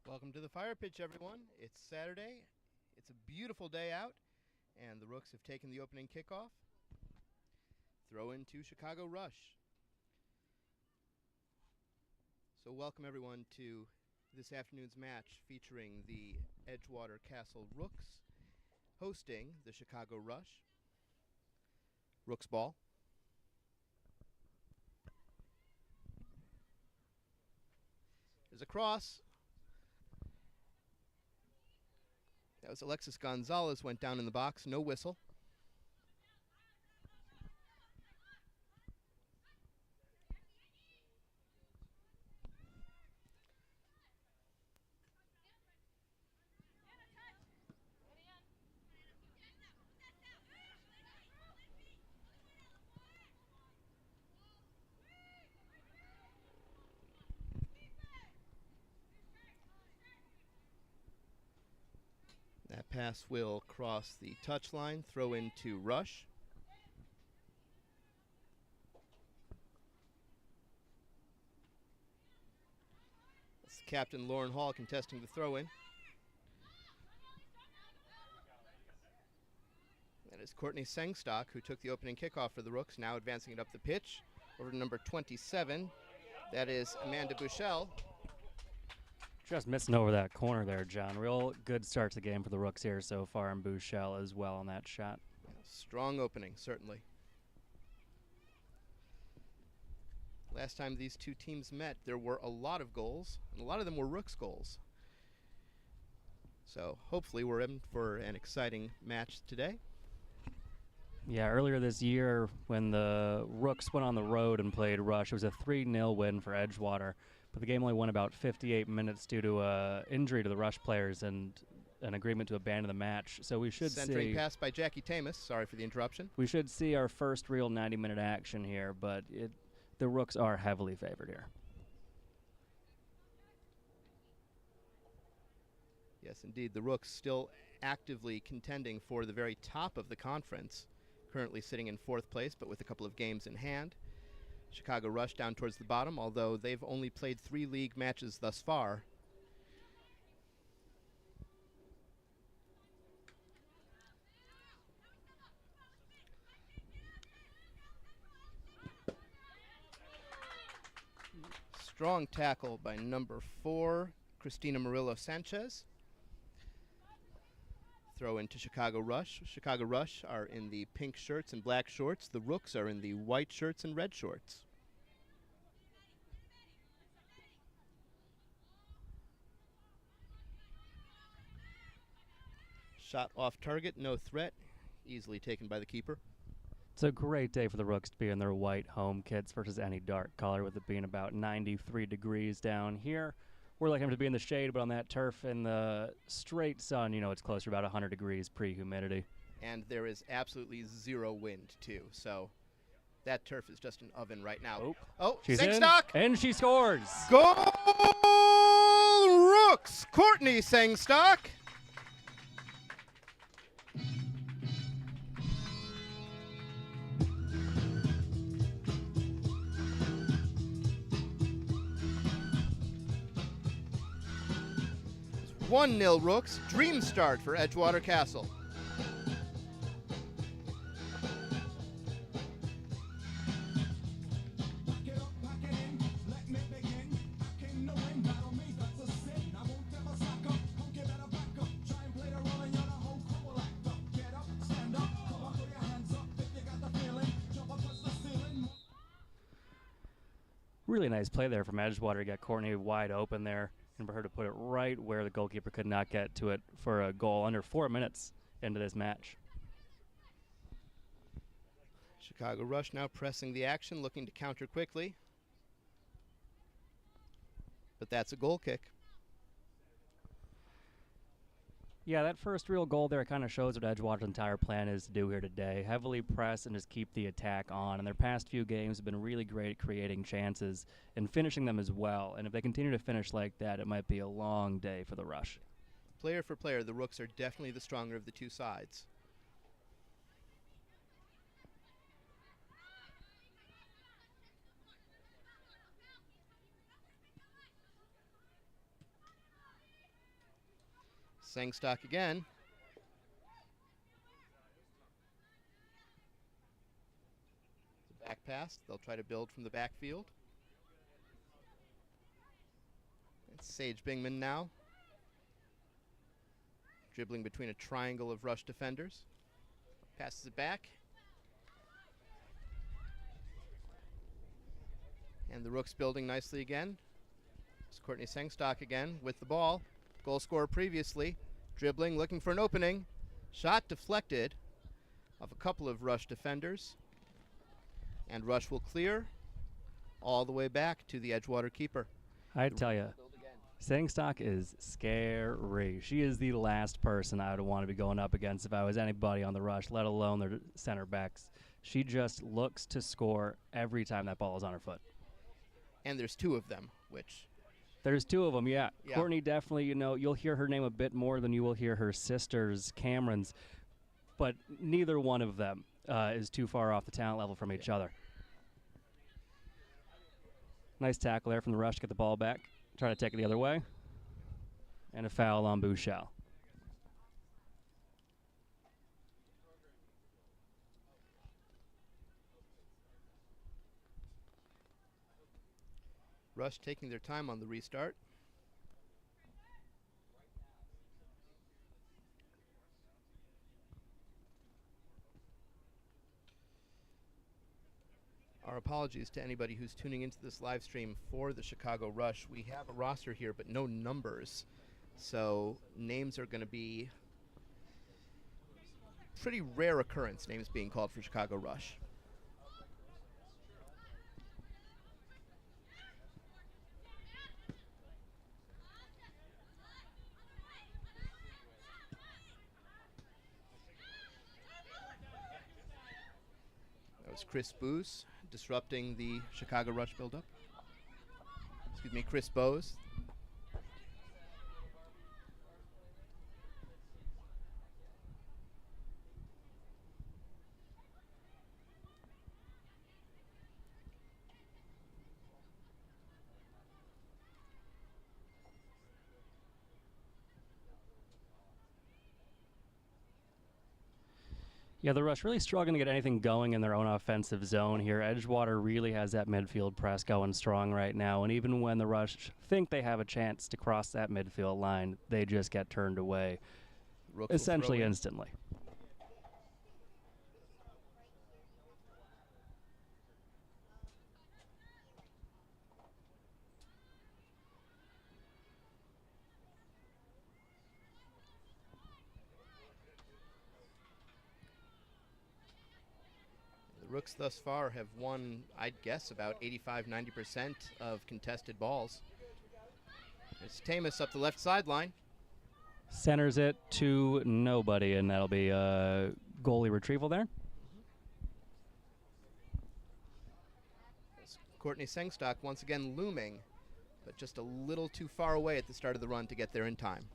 Welcome to the fire pitch, everyone. It's Saturday. It's a beautiful day out, and the Rooks have taken the opening kickoff. Throw into Chicago Rush. So welcome, everyone, to this afternoon's match featuring the Edgewater Castle Rooks hosting the Chicago Rush. Rooks ball. There's a cross. That was Alexis Gonzalez, went down in the box, no whistle. That pass will cross the touchline, throw into Rush. That's Captain Lauren Hall contesting the throw-in. That is Courtney Sengstock, who took the opening kickoff for the Rooks, now advancing it up the pitch over to number 27. That is Amanda Bushell. Just missing over that corner there, John. Real good start to the game for the Rooks here so far, and Bushell as well on that shot. Yeah, strong opening, certainly. Last time these two teams met, there were a lot of goals, and a lot of them were Rooks goals. So hopefully we're in for an exciting match today. Yeah, earlier this year when the Rooks went on the road and played Rush, it was a 3-0 win for Edgewater. But the game only went about 58 minutes due to an injury to the Rush players and an agreement to abandon the match. So we should Centering pass by Jackie Tamus. Sorry for the interruption. We should see our first real 90-minute action here, but the Rooks are heavily favored here. Yes, indeed. The Rooks still actively contending for the very top of the conference, currently sitting in 4th place, but with a couple of games in hand. Chicago Rush down towards the bottom, although they've only played 3 league matches thus far. Strong tackle by number 4, Christina Murillo Sanchez. Throw into Chicago Rush. Chicago Rush are in the pink shirts and black shorts. The Rooks are in the white shirts and red shorts. Shot off target, no threat. Easily taken by the keeper. It's a great day for the Rooks to be in their white home kits versus any dark color, with it being about 93 degrees down here. We're lucky to be in the shade, but on that turf in the straight sun, you know, it's closer to about 100 degrees pre-humidity. And there is absolutely 0 wind, too. So that turf is just an oven right now. Oh, she's Sengstock! in, and she scores! Goal Rooks! Courtney Sengstock! It's 1-0 Rooks. Dream start for Edgewater Castle. Really nice play there from Edgewater. Got Courtney wide open there, and for her to put it right where the goalkeeper could not get to it for a goal under 4 minutes into this match. Chicago Rush now pressing the action, looking to counter quickly. But that's a goal kick. Yeah, that first real goal there kind of shows what Edgewater's entire plan is to do here today. Heavily press and just keep the attack on. And their past few games have been really great at creating chances and finishing them as well. And if they continue to finish like that, it might be a long day for the Rush. Player for player, the Rooks are definitely the stronger of the two sides. Sangstock again. The back pass. They'll try to build from the backfield. It's Sage Bingman now. Dribbling between a triangle of rush defenders. Passes it back. And the Rooks building nicely again. It's Courtney Sangstock again with the ball. Goal scorer previously. Dribbling, looking for an opening. Shot deflected off a couple of rush defenders. And Rush will clear all the way back to the Edgewater keeper. I tell you, Sangstock is scary. She is the last person I would want to be going up against if I was anybody on the Rush, let alone their center backs. She just looks to score every time that ball is on her foot. And there's two of them, which... There's two of them, yeah. Courtney definitely, you'll hear her name a bit more than you will hear her sisters, Cameron's, but neither one of them is too far off the talent level from each other. Nice tackle there from the Rush to get the ball back. Try to take it the other way. And a foul on Bouchel. Rush taking their time on the restart. Our apologies to anybody who's tuning into this live stream for the Chicago Rush. We have a roster here, but no numbers. So names are going to be pretty rare occurrence, names being called for Chicago Rush. That was Chris Boos disrupting the Chicago Rush buildup. Excuse me, Chris Bowes. Yeah, the Rush really struggling to get anything going in their own offensive zone here. Edgewater really has that midfield press going strong right now, and even when the Rush think they have a chance to cross that midfield line, they just get turned away, Rooks essentially instantly. Rooks thus far have won, I'd guess, about 85-90% of contested balls. It's Tamus up the left sideline. Centers it to nobody, and that'll be a goalie retrieval there. Courtney Sangstock once again looming, but just a little too far away at the start of the run to get there in time.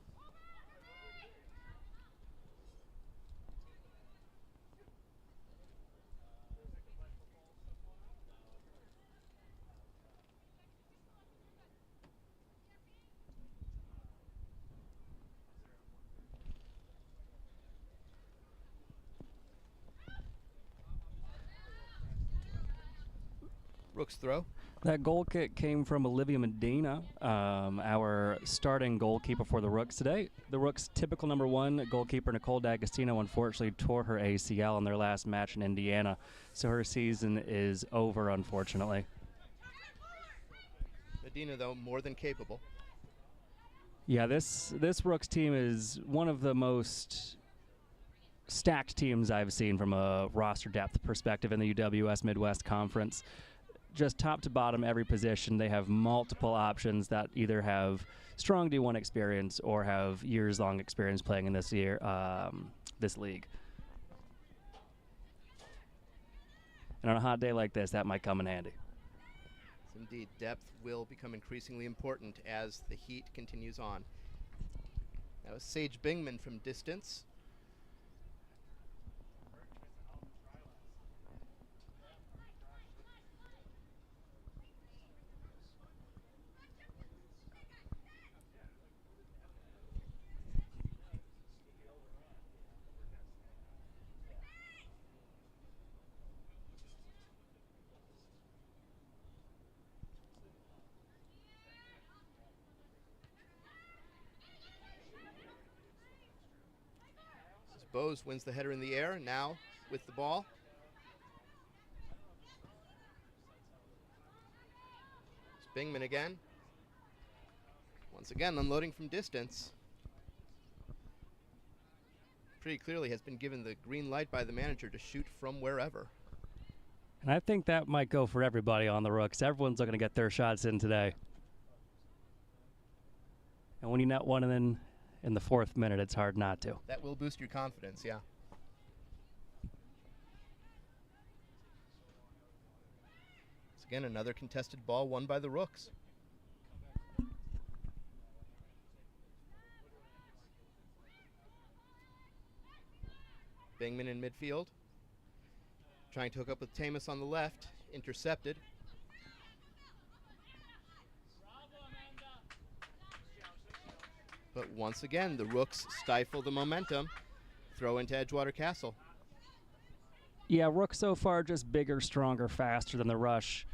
Rooks throw. That goal kick came from Olivia Medina, our starting goalkeeper for the Rooks today. The Rooks' typical number one goalkeeper, Nicole D'Agostino, unfortunately tore her ACL in their last match in Indiana, so her season is over, unfortunately. Medina, though, more than capable. Yeah, this Rooks team is one of the most stacked teams I've seen from a roster depth perspective in the UWS Midwest Conference. Just top to bottom, every position, they have multiple options that either have strong D1 experience or have years-long experience playing in this league. And on a hot day like this, that might come in handy. Indeed, depth will become increasingly important as the heat continues on. That was Sage Bingman from distance. Bose wins the header in the air, now with the ball. It's Bingman again. Once again, unloading from distance. Pretty clearly has been given the green light by the manager to shoot from wherever. And I think that might go for everybody on the Rooks. Everyone's looking to get their shots in today. And when you net one in the 4th minute, it's hard not to. That will boost your confidence, yeah. Once again, another contested ball won by the Rooks. Bingman in midfield. Trying to hook up with Tamus on the left. Intercepted. But once again, the Rooks stifle the momentum. Throw into Edgewater Castle. Yeah, Rooks so far just bigger, stronger, faster than the Rush.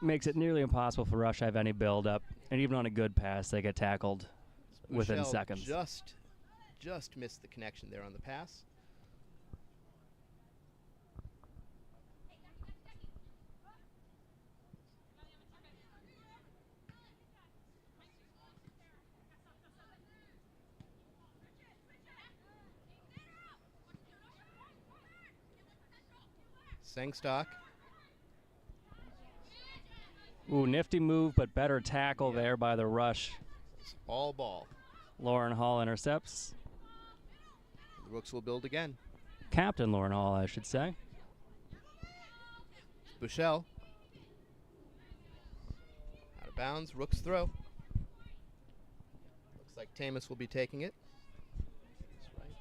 Makes it nearly impossible for Rush to have any build-up. And even on a good pass, they get tackled within Michelle seconds. Just missed the connection there on the pass. Sengstock. Ooh, nifty move, but better tackle there by the Rush. It's all ball. Lauren Hall intercepts. The Rooks will build again. Captain Lauren Hall, I should say. Bushell. Out of bounds, Rooks throw. Looks like Tamus will be taking it. That's right.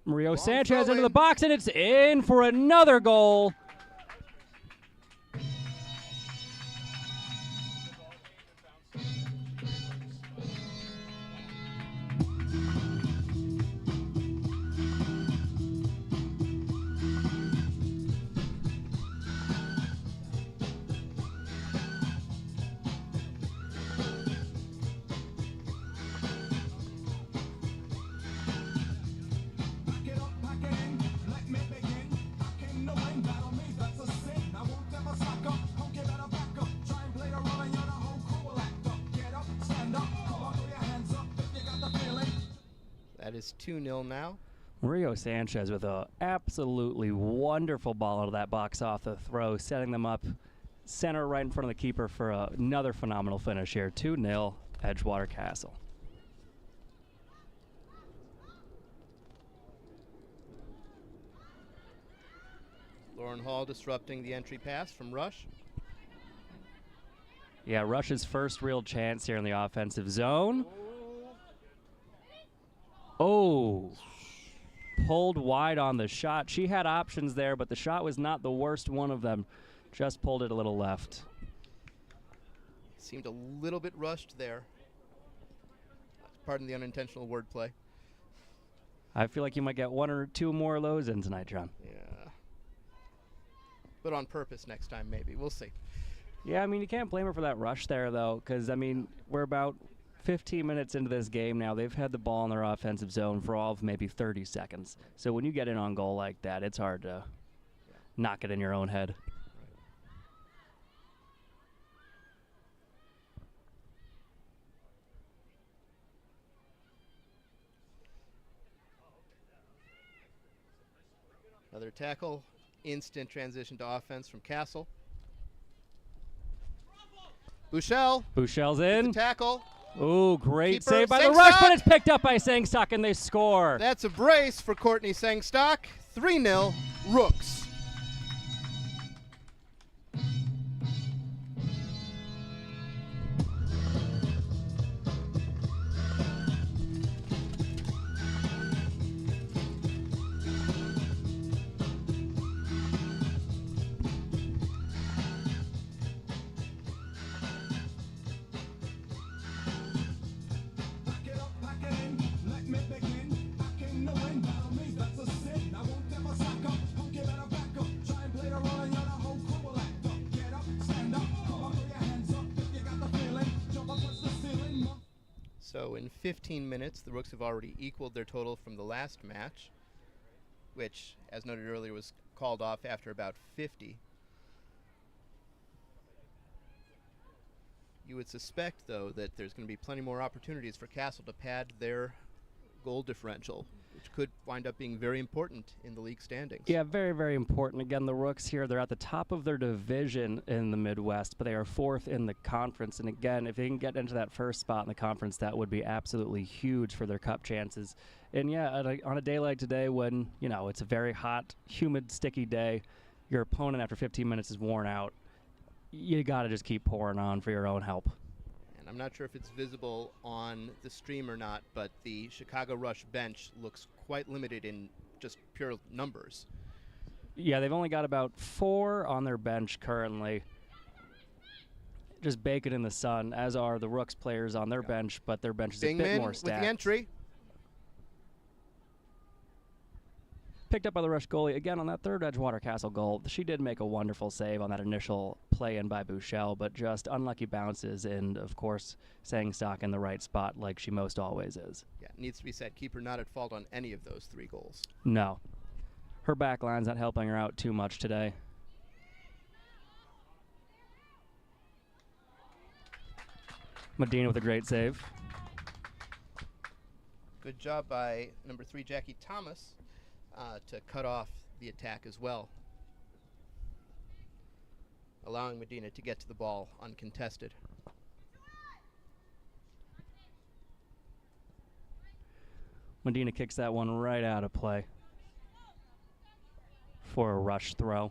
Mario Long Sanchez throw into the in. box, and it's in for another goal. That is 2-0 now. Mario Sanchez with a absolutely wonderful ball into that box off the throw, setting them up center right in front of the keeper for another phenomenal finish here. 2-0 Edgewater Castle. Lauren Hall disrupting the entry pass from Rush. Yeah, Rush's first real chance here in the offensive zone. Oh, pulled wide on the shot. She had options there, but the shot was not the worst one of them. Just pulled it a little left. Seemed a little bit rushed there. Pardon the unintentional wordplay. I feel like you might get one or two more of those in tonight, John. Yeah. But on purpose next time, maybe. We'll see. Yeah, I mean, you can't blame her for that rush there, though, because, I mean, we're about 15 minutes into this game now. They've had the ball in their offensive zone for all of maybe 30 seconds. So when you get in on goal like that, it's hard to knock it in your own head. Another tackle. Instant transition to offense from Castle. Bushell. Bushell's with in. the tackle. Ooh, great Keeper, save by the Sengstock. Rush, but it's picked up by Sengstock, and they score. That's a brace for Courtney Sengstock. 3-0 Rooks. Pack it up, pack it in, let me begin. Back in the wind, So in 15 minutes, the Rooks have already equaled their total from the last match, which, as noted earlier, was called off after about 50. You would suspect, though, that there's going to be plenty more opportunities for Castle to pad their goal differential, which could wind up being very important in the league standings. Yeah, very, very important. Again, the Rooks here, they're at the top of their division in the Midwest, but they are 4th in the conference. And again, if they can get into that first spot in the conference, that would be absolutely huge for their cup chances. And yeah, on a day like today when, you know, it's a very hot, humid, sticky day, your opponent after 15 minutes is worn out, you got to just keep pouring on for your own help. And I'm not sure if it's visible on the stream or not, but the Chicago Rush bench looks quite limited in just pure numbers. Yeah, they've only got about 4 on their bench currently. Just baking in the sun, as are the Rooks players on their bench, but their bench is a bit more stacked. With the entry. Picked up by the Rush goalie again on that third Edgewater Castle goal. She did make a wonderful save on that initial play-in by Bouchel, but just unlucky bounces and, of course, Sangstock in the right spot like she most always is. Yeah, it needs to be said, keeper not at fault on any of those 3 goals. No. Her back line's not helping her out too much today. Medina with a great save. Good job by number 3, Jackie Thomas, to cut off the attack as well, allowing Medina to get to the ball uncontested. Medina kicks that one right out of play for a Rush throw.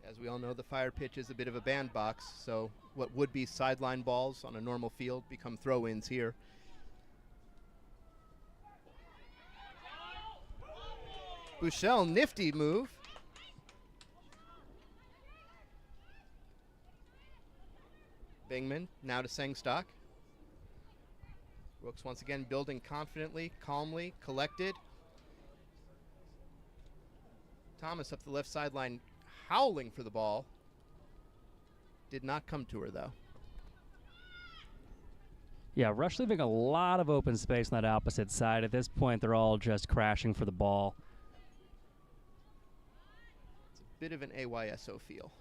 As we all know, the fire pitch is a bit of a bandbox, so what would be sideline balls on a normal field become throw-ins here. Bouchel, nifty move. Bingman now to Sangstock. Rooks once again building confidently, calmly, collected. Thomas up the left sideline, howling for the ball. Did not come to her, though. Yeah, Rush leaving a lot of open space on that opposite side. At this point, they're all just crashing for the ball. It's a bit of an AYSO feel.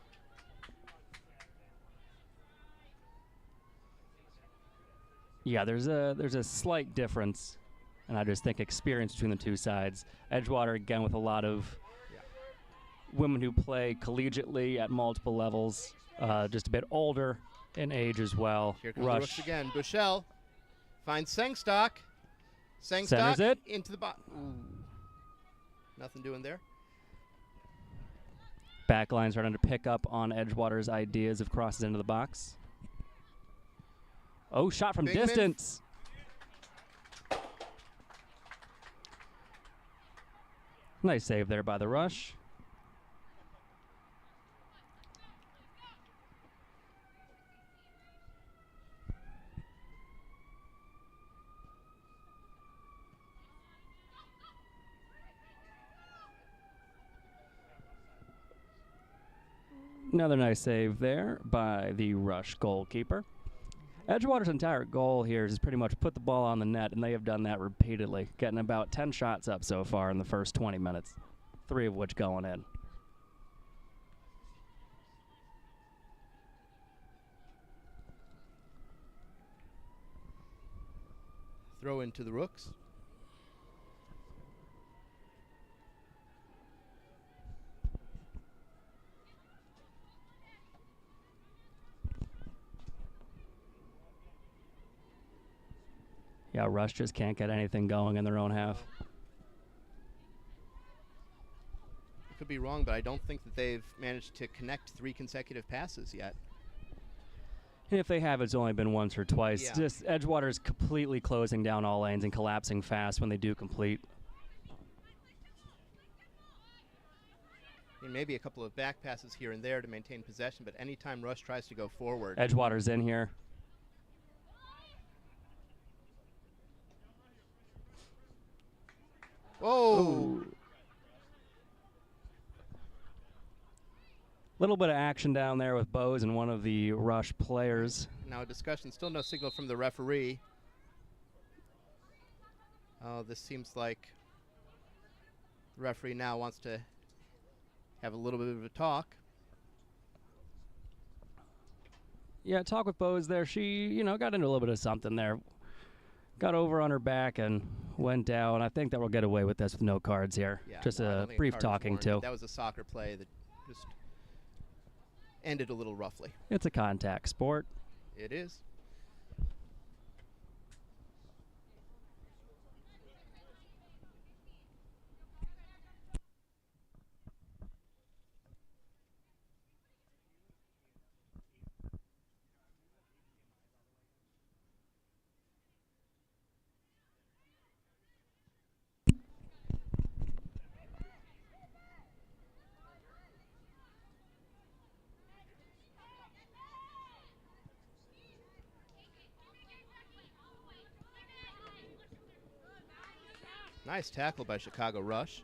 Yeah, there's a slight difference, and I just think experience between the two sides. Edgewater, again, with a lot of women who play collegiately at multiple levels, just a bit older in age as well. Here comes Rooks again. Bouchel finds Sangstock. Centers it into the bottom. Nothing doing there. Backline's starting to pick up on Edgewater's ideas of crosses into the box. Oh, shot from distance. Nice save there by the Rush. Another nice save there by the Rush goalkeeper. Edgewater's entire goal here is pretty much put the ball on the net, and they have done that repeatedly, getting about 10 shots up so far in the first 20 minutes, 3 of which going in. Throw into the Rooks. Yeah, Rush just can't get anything going in their own half. I could be wrong, but I don't think that they've managed to connect 3 consecutive passes yet. And if they have, it's only been once or twice. Yeah. Just Edgewater's completely closing down all lanes and collapsing fast when they do complete. And maybe a couple of back passes here and there to maintain possession, but anytime Rush tries to go forward. Edgewater's in here. Whoa! Ooh. Little bit of action down there with Bose and one of the Rush players. Now a discussion, still no signal from the referee. Oh, this seems like the referee now wants to have a little bit of a talk. Yeah, talk with Bose there. She, got into a little bit of something there. Got over on her back and went down. I think that we'll get away with this with no cards here. Yeah, just no, I a don't think brief card is talking warranted. to. That was a soccer play that just ended a little roughly. It's a contact sport. It is. Nice tackle by Chicago Rush.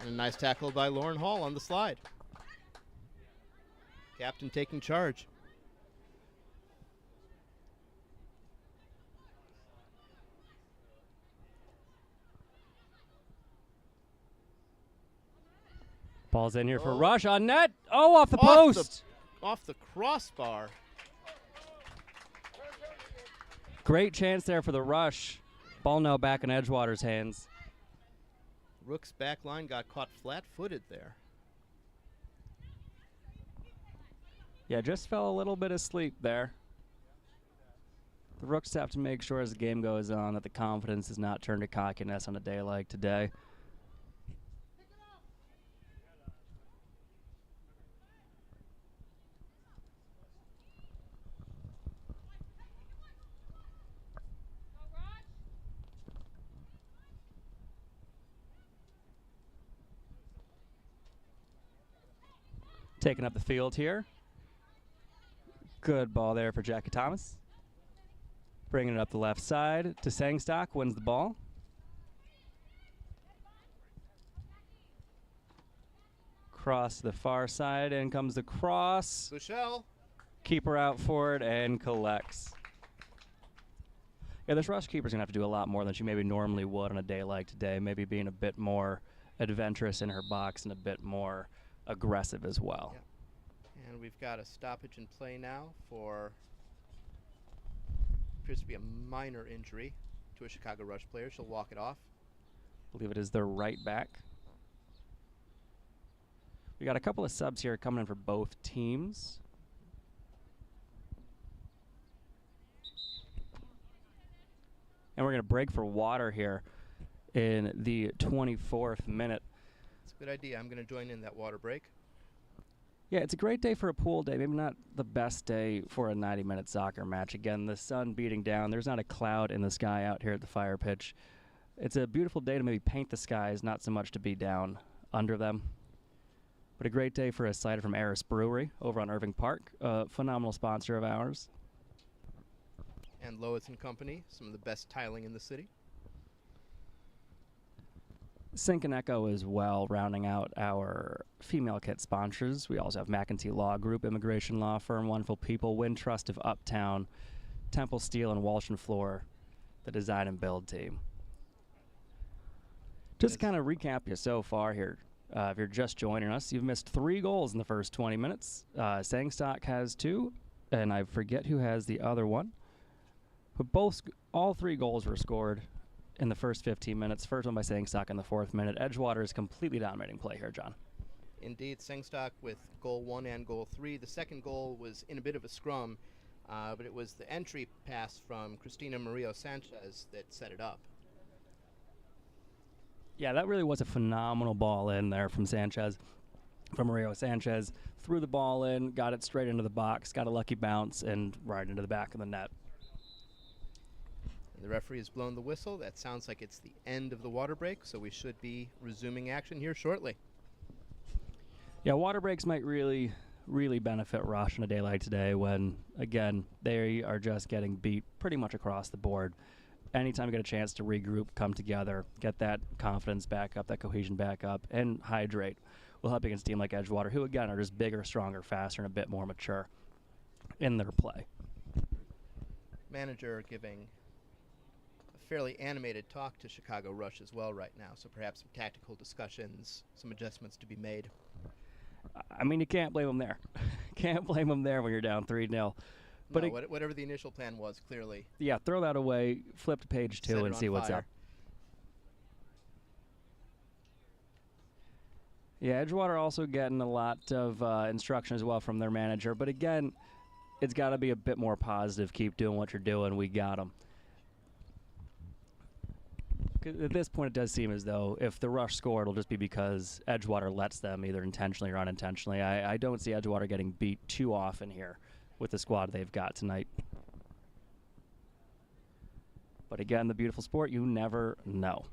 And a nice tackle by Lauren Hall on the slide. Captain taking charge. Ball's in here for Rush on net. Oh, off the post. Off the crossbar. Great chance there for the Rush. Ball now back in Edgewater's hands. Rooks' back line got caught flat-footed there. Yeah, just fell a little bit asleep there. The Rooks have to make sure as the game goes on that the confidence is not turned to cockiness on a day like today. Taking up the field here. Good ball there for Jackie Thomas. Bringing it up the left side to Sangstock, wins the ball. Cross to the far side, and comes the cross. Bushell. Keeper out for it and collects. Yeah, this Rush keeper's going to have to do a lot more than she maybe normally would on a day like today, maybe being a bit more adventurous in her box and a bit more aggressive as well. Yeah. And we've got a stoppage in play now for appears to be a minor injury to a Chicago Rush player. She'll walk it off. I believe it is their right back. We got a couple of subs here coming in for both teams. And we're going to break for water here in the 24th minute. It's a good idea. I'm going to join in that water break. Yeah, it's a great day for a pool day. Maybe not the best day for a 90-minute soccer match. Again, the sun beating down. There's not a cloud in the sky out here at the fire pitch. It's a beautiful day to maybe paint the skies, not so much to be down under them. But a great day for a cider from Eris Brewery over on Irving Park. A phenomenal sponsor of ours. And Lois and Company, some of the best tiling in the city. Sync and Echo as well, rounding out our female kit sponsors. We also have McEntee Law Group, immigration law firm, Wonderful People, Wind Trust of Uptown, Temple Steel, and Walsh and Floor, the design and build team. Just to kind of recap you so far here, if you're just joining us, you've missed 3 goals in the first 20 minutes. Sangstock has 2, and I forget who has the other one. But all 3 goals were scored in the first 15 minutes. First one by Sangstock in the 4th minute. Edgewater is completely dominating play here, John. Indeed, Sangstock with goal 1 and goal 3. The second goal was in a bit of a scrum, but it was the entry pass from Cristina Murillo Sanchez that set it up. Yeah, that really was a phenomenal ball in there from Sanchez. From Murillo Sanchez. Threw the ball in, got it straight into the box, got a lucky bounce, and right into the back of the net. The referee has blown the whistle. That sounds like it's the end of the water break, so we should be resuming action here shortly. Yeah, water breaks might really, really benefit Rush on a day like today when, again, they are just getting beat pretty much across the board. Anytime you get a chance to regroup, come together, get that confidence back up, that cohesion back up, and hydrate. will help against a team like Edgewater, who again are just bigger, stronger, faster, and a bit more mature in their play. Manager giving a fairly animated talk to Chicago Rush as well right now, so perhaps some tactical discussions, some adjustments to be made. I mean, you can't blame them there. Can't blame them there when you're down 3-0. But no, whatever the initial plan was, clearly. Yeah, throw that away, flip to page 2 and see what's up. Yeah, Edgewater also getting a lot of instruction as well from their manager. But again, it's got to be a bit more positive. Keep doing what you're doing. We got them. At this point, it does seem as though if the Rush score, it'll just be because Edgewater lets them, either intentionally or unintentionally. I don't see Edgewater getting beat too often here with the squad they've got tonight. But again, the beautiful sport, you never know.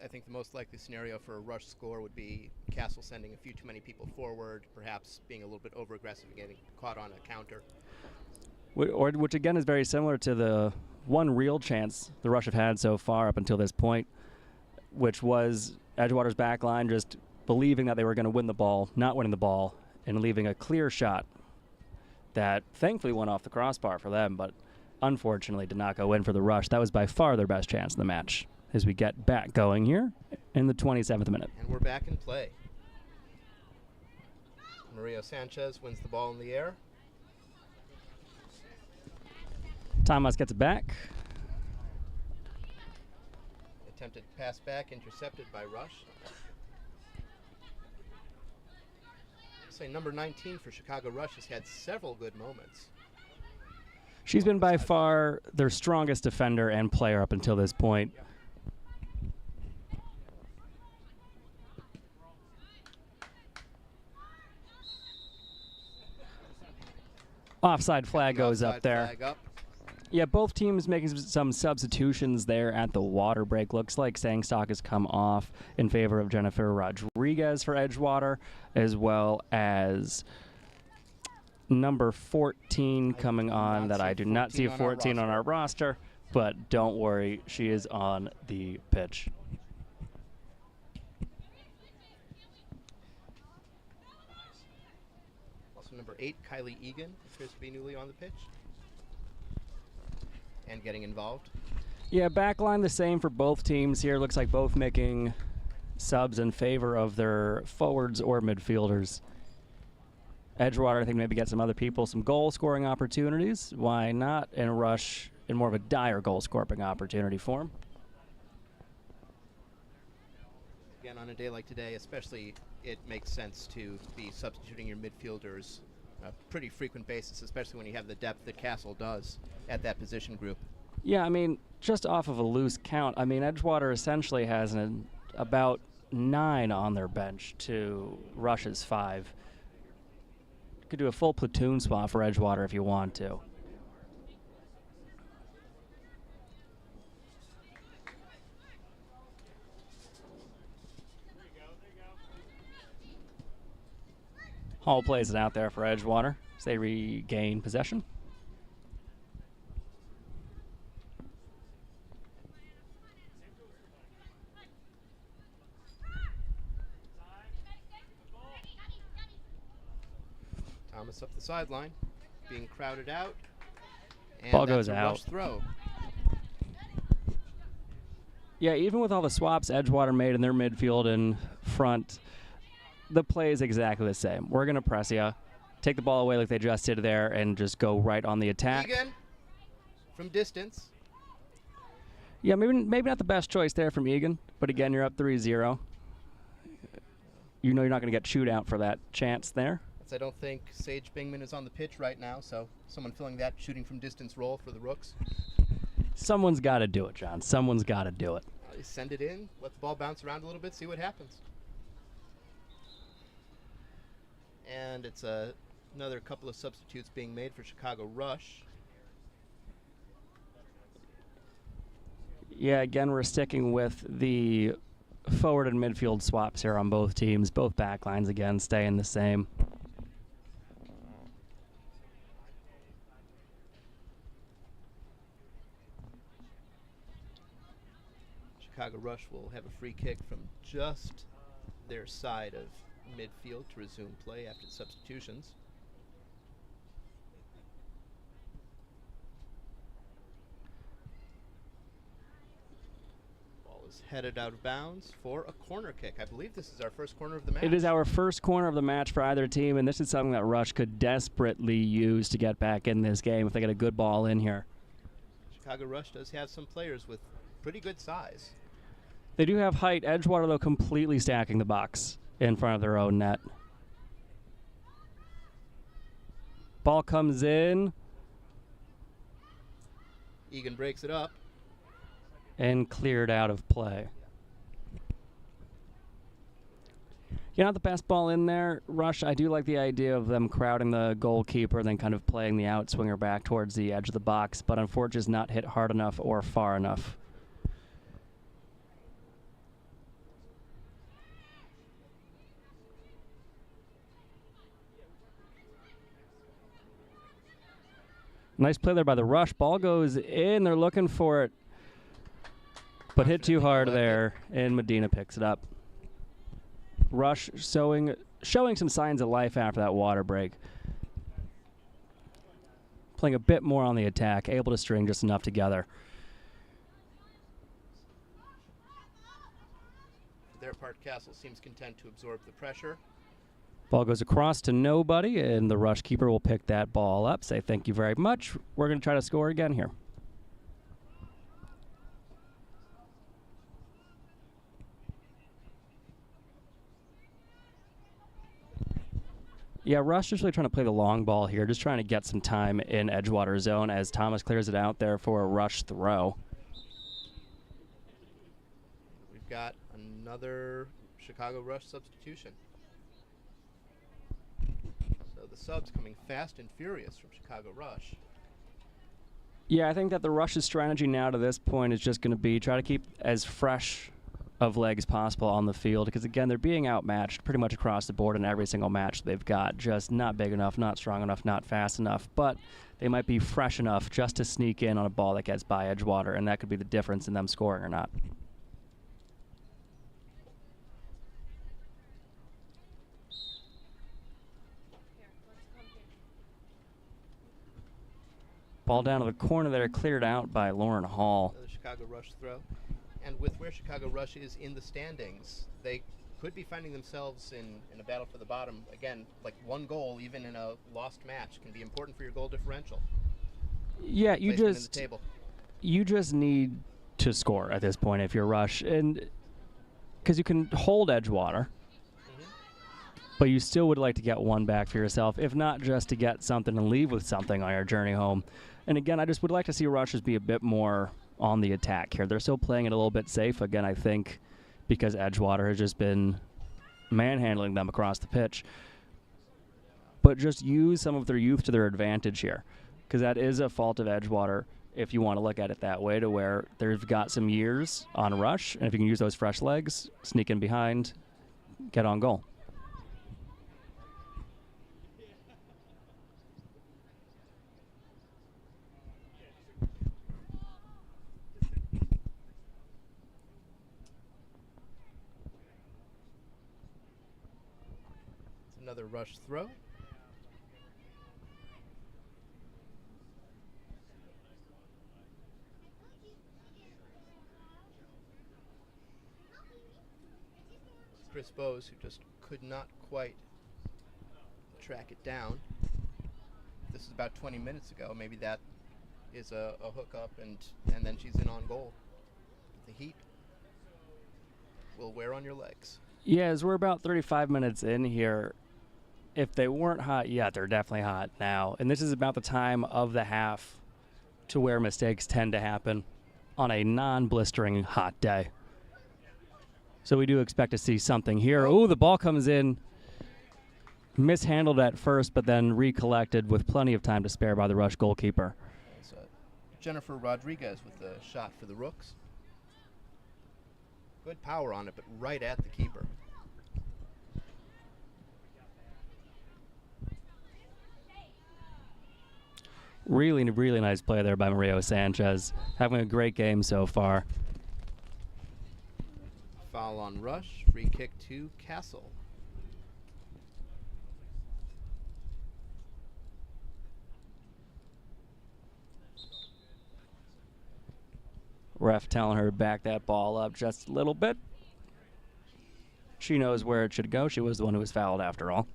I think the most likely scenario for a Rush score would be Castle sending a few too many people forward, perhaps being a little bit over-aggressive and getting caught on a counter. Which again is very similar to the one real chance the Rush have had so far up until this point, which was Edgewater's back line just believing that they were going to win the ball, not winning the ball, and leaving a clear shot that thankfully went off the crossbar for them, but unfortunately did not go in for the Rush. That was by far their best chance in the match as we get back going here in the 27th minute. And we're back in play. Mario Sanchez wins the ball in the air. Thomas gets it back. Attempted pass back, intercepted by Rush. Say number 19 for Chicago Rush has had several good moments. She's been by far their strongest defender and player up until this point. Offside flag goes up there. Yeah, both teams making some substitutions there at the water break. Looks like Sangstock has come off in favor of Jennifer Rodriguez for Edgewater, as well as number 14 coming on that I do not see a 14 on our roster, but don't worry, she is on the pitch. Also number 8, Kylie Egan, appears to be newly on the pitch and getting involved. Yeah, backline the same for both teams here. Looks like both making subs in favor of their forwards or midfielders. Edgewater, I think, maybe get some other people some goal-scoring opportunities. Why not? And Rush in more of a dire goal-scoring opportunity for him. Again, on a day like today, especially, it makes sense to be substituting your midfielders on a pretty frequent basis, especially when you have the depth that Castle does at that position group. Yeah, I mean, just off of a loose count, I mean, Edgewater essentially has about 9 on their bench to Rush's 5. You could do a full platoon swap for Edgewater if you want to. Hall plays it out there for Edgewater as they regain possession. Thomas up the sideline, being crowded out. And ball that's goes a out. Rush throw. Yeah, even with all the swaps Edgewater made in their midfield and front, the play is exactly the same. We're going to press you, take the ball away like they just did there, and just go right on the attack. Egan from distance. Yeah, maybe not the best choice there from Egan, but again, you're up 3-0. You know you're not going to get chewed out for that chance there. I don't think Sage Bingman is on the pitch right now, so someone filling that shooting from distance role for the Rooks. Someone's got to do it, John. Someone's got to do it. Send it in, let the ball bounce around a little bit, see what happens. And it's another couple of substitutes being made for Chicago Rush. Yeah, again, we're sticking with the forward and midfield swaps here on both teams. Both backlines, again, staying the same. Chicago Rush will have a free kick from just their side of midfield to resume play after the substitutions. Ball is headed out of bounds for a corner kick. I believe this is our first corner of the match. It is our first corner of the match for either team, and this is something that Rush could desperately use to get back in this game if they get a good ball in here. Chicago Rush does have some players with pretty good size. They do have height. Edgewater, though, completely stacking the box in front of their own net. Ball comes in. Egan breaks it up. And cleared out of play. Not the best ball in there, Rush. I do like the idea of them crowding the goalkeeper and then kind of playing the outswinger back towards the edge of the box, but unfortunately it's not hit hard enough or far enough. Nice play there by the Rush. Ball goes in. They're looking for it. But hit too hard there, and Medina picks it up. Rush showing some signs of life after that water break. Playing a bit more on the attack, able to string just enough together. For their part, Castle seems content to absorb the pressure. Ball goes across to nobody, and the Rush keeper will pick that ball up, say thank you very much. We're going to try to score again here. Yeah, Rush is really trying to play the long ball here, just trying to get some time in Edgewater zone as Thomas clears it out there for a Rush throw. We've got another Chicago Rush substitution. So the subs coming fast and furious from Chicago Rush. Yeah, I think that the Rush's strategy now to this point is just going to be try to keep as fresh of legs possible on the field, because again they're being outmatched pretty much across the board in every single match they've got. Just not big enough, not strong enough, not fast enough, but they might be fresh enough just to sneak in on a ball that gets by Edgewater, and that could be the difference in them scoring or not. Ball down to the corner there, cleared out by Lauren Hall. The Chicago Rush throw. And with where Chicago Rush is in the standings, they could be finding themselves in a battle for the bottom. Again, like one goal, even in a lost match, can be important for your goal differential. Yeah, you Placement in the table. You just need to score at this point if you're Rush, and because you can hold Edgewater, but you still would like to get one back for yourself, if not just to get something and leave with something on your journey home. And again, I just would like to see Rush be a bit more on the attack here. They're still playing it a little bit safe, again, I think, because Edgewater has just been manhandling them across the pitch. But just use some of their youth to their advantage here, because that is a fault of Edgewater, if you want to look at it that way, to where they've got some years on Rush, and if you can use those fresh legs, sneak in behind, get on goal. Another Rush throw. Chris Bowes, who just could not quite track it down. This is about 20 minutes ago. Maybe that is a hookup, and then she's in on goal. The heat will wear on your legs. Yeah, as we're about 35 minutes in here, if they weren't hot yet, they're definitely hot now. And this is about the time of the half to where mistakes tend to happen on a non-blistering hot day. So we do expect to see something here. Oh, the ball comes in, mishandled at first, but then recollected with plenty of time to spare by the Rush goalkeeper. So Jennifer Rodriguez with the shot for the Rooks. Good power on it, but right at the keeper. Really, really nice play there by Mario Sanchez. Having a great game so far. Foul Foul on Rush. Free kick to Castle. Ref telling her to back that ball up just a little bit. She knows where it should go. She was the one who was fouled after all.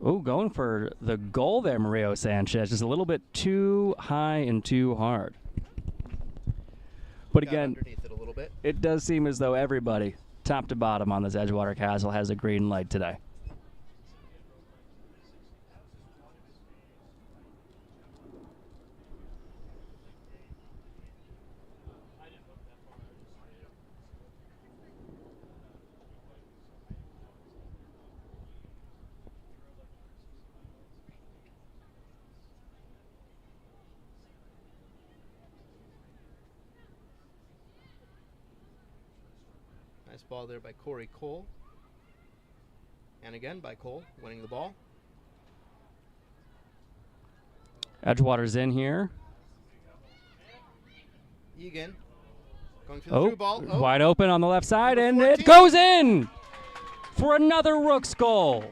Oh, going for the goal there, Mario Sanchez. Just a little bit too high and too hard. But again, underneath it a little bit. It does seem as though everybody, top to bottom on this Edgewater Castle, has a green light today. Nice ball there by Corey Cole. And again by Cole, winning the ball. Edgewater's in here. Egan going for the through ball. Wide open on the left side, and 14. it goes in for another Rooks goal.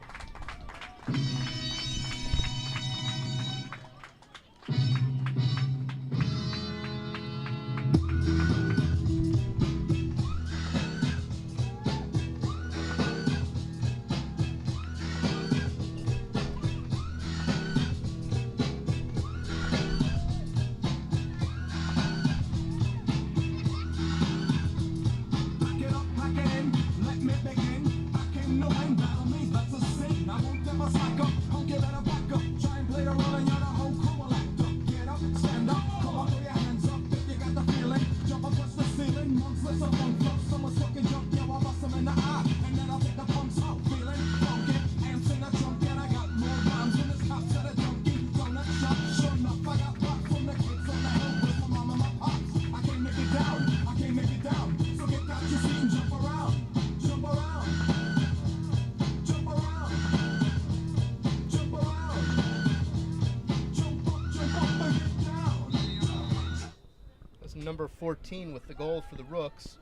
Number 14 with the goal for the Rooks.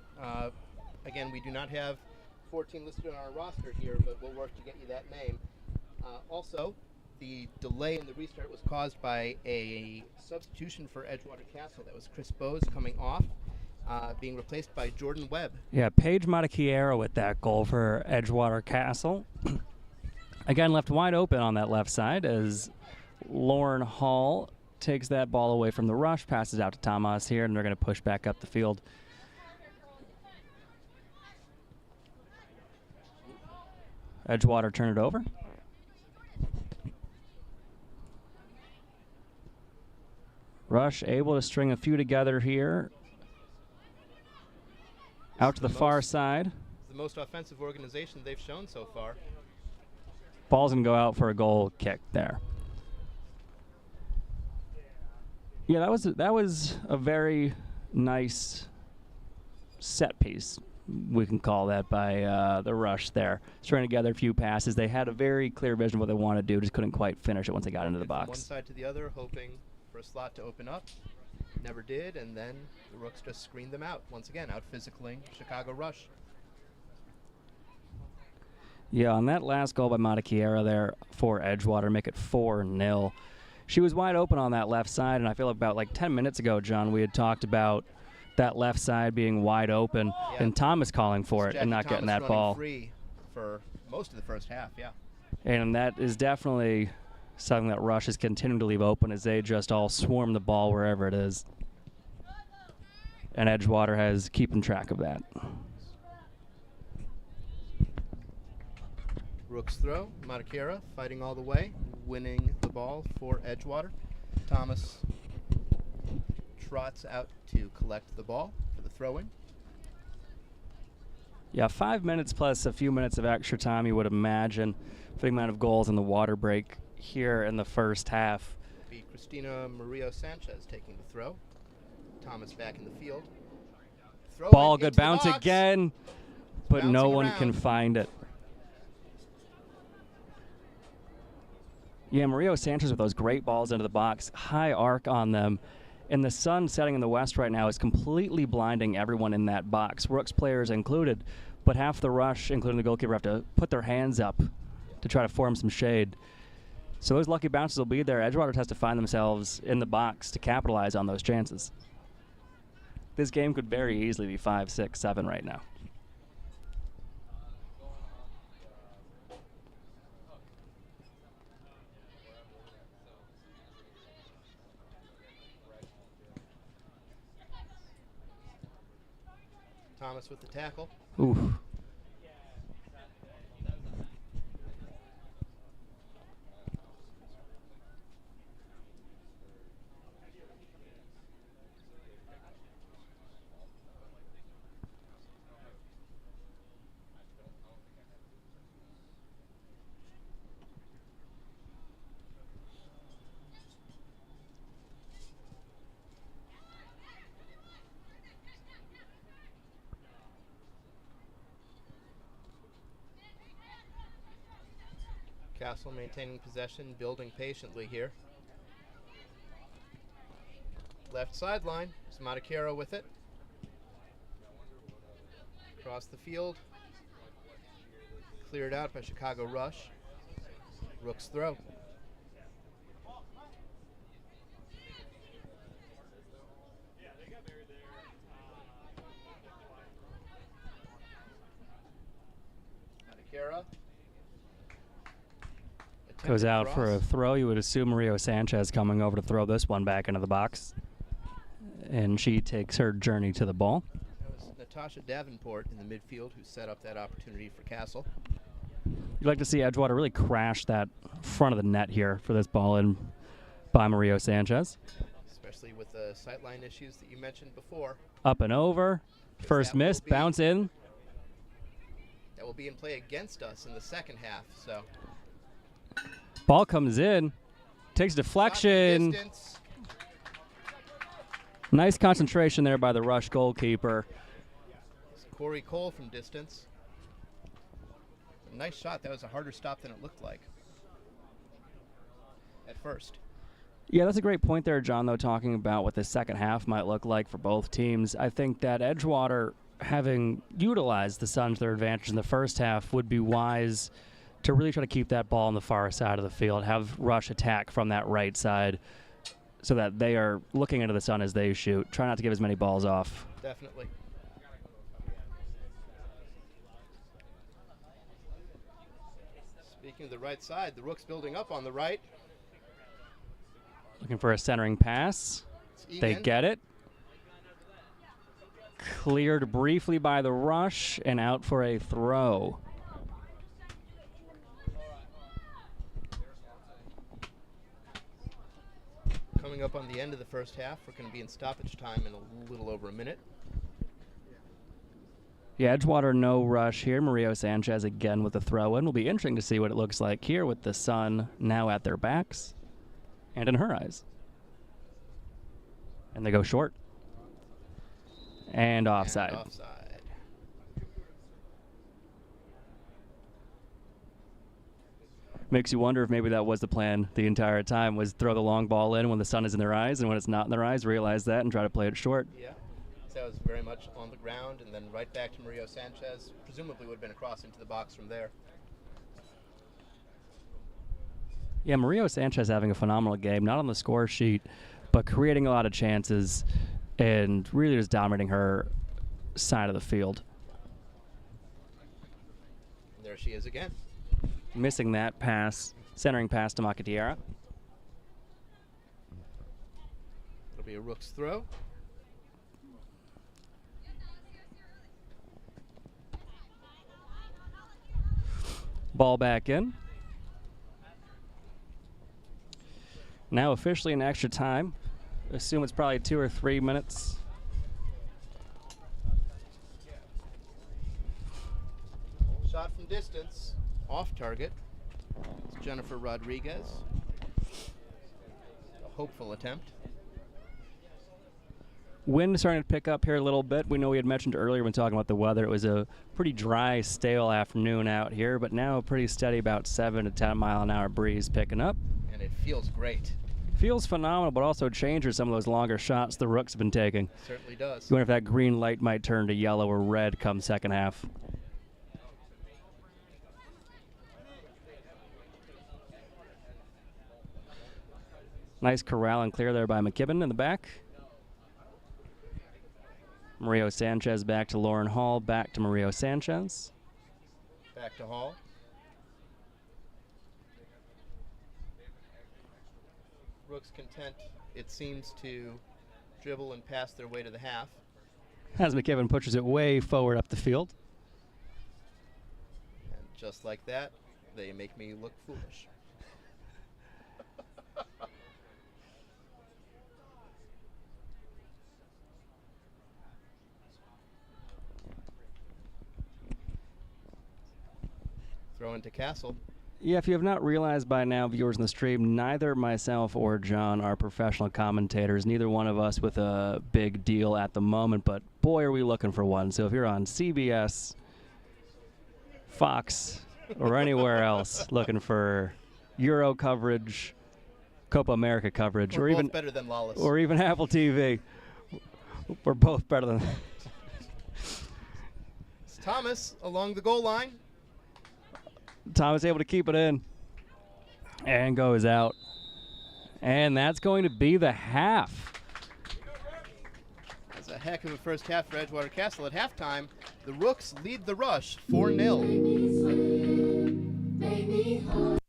Again, we do not have 14 listed on our roster here, but we'll work to get you that name. Also, the delay in the restart was caused by a substitution for Edgewater Castle. That was Chris Bowes coming off, being replaced by Jordan Webb. Yeah, Paige Matachiero with that goal for Edgewater Castle. Again, left wide open on that left side as Lauren Hall takes that ball away from the rush, passes out to Tomas here, and they're going to push back up the field. Edgewater turn it over. Rush able to string a few together here. Out to the far side. The most offensive organization they've shown so far. Ball's going to go out for a goal kick there. Yeah, that was a very nice set piece, we can call that, by the Rush there. Stringing together a few passes. They had a very clear vision of what they wanted to do, just couldn't quite finish it once they got into the box. From one side to the other, hoping for a slot to open up. Never did, and then the Rooks just screened them out. Once again, out-physicaling Chicago Rush. Yeah, on that last goal by Matachiero there for Edgewater, make it 4-0. She was wide open on that left side, and I feel about 10 minutes ago, John, we had talked about that left side being wide open, and Thomas calling for it and not getting that ball. Free for most of the first half, yeah. And that is definitely something that Rush is continuing to leave open as they just all swarm the ball wherever it is. And Edgewater has keeping track of that. Rooks throw, Matachiero fighting all the way, winning the ball for Edgewater. Thomas trots out to collect the ball for the throw-in. Yeah, 5 minutes plus a few minutes of extra time, you would imagine, for the amount of goals in the water break here in the first half. Be Christina Murillo Sanchez taking the throw. Thomas back in the field. Throw Ball, in good into the bounce box. again, but no bouncing one around. can find it. Yeah, Mario Sanchez with those great balls into the box, high arc on them. And the sun setting in the west right now is completely blinding everyone in that box, Rooks players included. But half the rush, including the goalkeeper, have to put their hands up to try to form some shade. So those lucky bounces will be there. Edgewater has to find themselves in the box to capitalize on those chances. This game could very easily be 5, 6, 7 right now. Thomas with the tackle. Oof. Castle maintaining possession, building patiently here. Left sideline, Smatakero with it. Across the field. Cleared out by Chicago Rush. Rooks throw. Smatakero. Goes out for a throw. You would assume Mario Sanchez coming over to throw this one back into the box. And she takes her journey to the ball. That was Natasha Davenport in the midfield who set up that opportunity for Castle. You'd like to see Edgewater really crash that front of the net here for this ball in by Mario Sanchez. Especially with the sightline issues that you mentioned before. Up and over. First miss, bounce in. That will be in play against us in the second half, so. Ball comes in, takes deflection. Nice concentration there by the Rush goalkeeper. It's Corey Cole from distance. A nice shot. That was a harder stop than it looked like at first. Yeah, that's a great point there, John, though, talking about what the second half might look like for both teams. I think that Edgewater, having utilized the Suns to their advantage in the first half, would be wise to really try to keep that ball on the far side of the field, have Rush attack from that right side so that they are looking into the sun as they shoot. Try not to give as many balls off. Definitely. Speaking of the right side, the Rooks building up on the right. Looking for a centering pass. They get it. Cleared briefly by the Rush and out for a throw. Coming up on the end of the first half, we're going to be in stoppage time in a little over a minute. Yeah, Edgewater no rush here. Mario Sanchez again with the throw-in. Will be interesting to see what it looks like here with the sun now at their backs and in her eyes. And they go short. And offside. And offside. Makes you wonder if maybe that was the plan the entire time, was throw the long ball in when the sun is in their eyes, and when it's not in their eyes, realize that and try to play it short. Yeah, so that was very much on the ground, and then right back to Mario Sanchez. Presumably would have been across into the box from there. Yeah, Mario Sanchez having a phenomenal game, not on the score sheet, but creating a lot of chances and really just dominating her side of the field. And there she is again. Missing that pass, centering pass to Macatiera. It'll be a Rooks throw. Ball back in. Now officially in extra time. Assume it's probably 2 or 3 minutes. Shot from distance, off target. It's Jennifer Rodriguez. A hopeful attempt. Wind starting to pick up here a little bit. We know we had mentioned earlier when talking about the weather, it was a pretty dry, stale afternoon out here, but now a pretty steady about 7 to 10 mile an hour breeze picking up. And it feels great. Feels phenomenal, but also changes some of those longer shots the Rooks have been taking. Certainly does. You wonder if that green light might turn to yellow or red come second half. Nice corral and clear there by McKibben in the back. Mario Sanchez back to Lauren Hall, back to Mario Sanchez. Back to Hall. Rooks content, it seems, to dribble and pass their way to the half. As McKibben pushes it way forward up the field. And just like that, they make me look foolish. Throw into Castle. Yeah, if you have not realized by now, viewers in the stream, neither myself or John are professional commentators, neither one of us with a big deal at the moment, but boy, are we looking for one. So if you're on CBS, Fox, or anywhere else looking for Euro coverage, Copa America coverage, We're or both even better than Lawless. or even Apple TV, we're both better than It's Thomas along the goal line. Thomas able to keep it in and goes out. And that's going to be the half. It's a heck of a first half for Edgewater Castle. At halftime, the Rooks lead the Rush 4-0.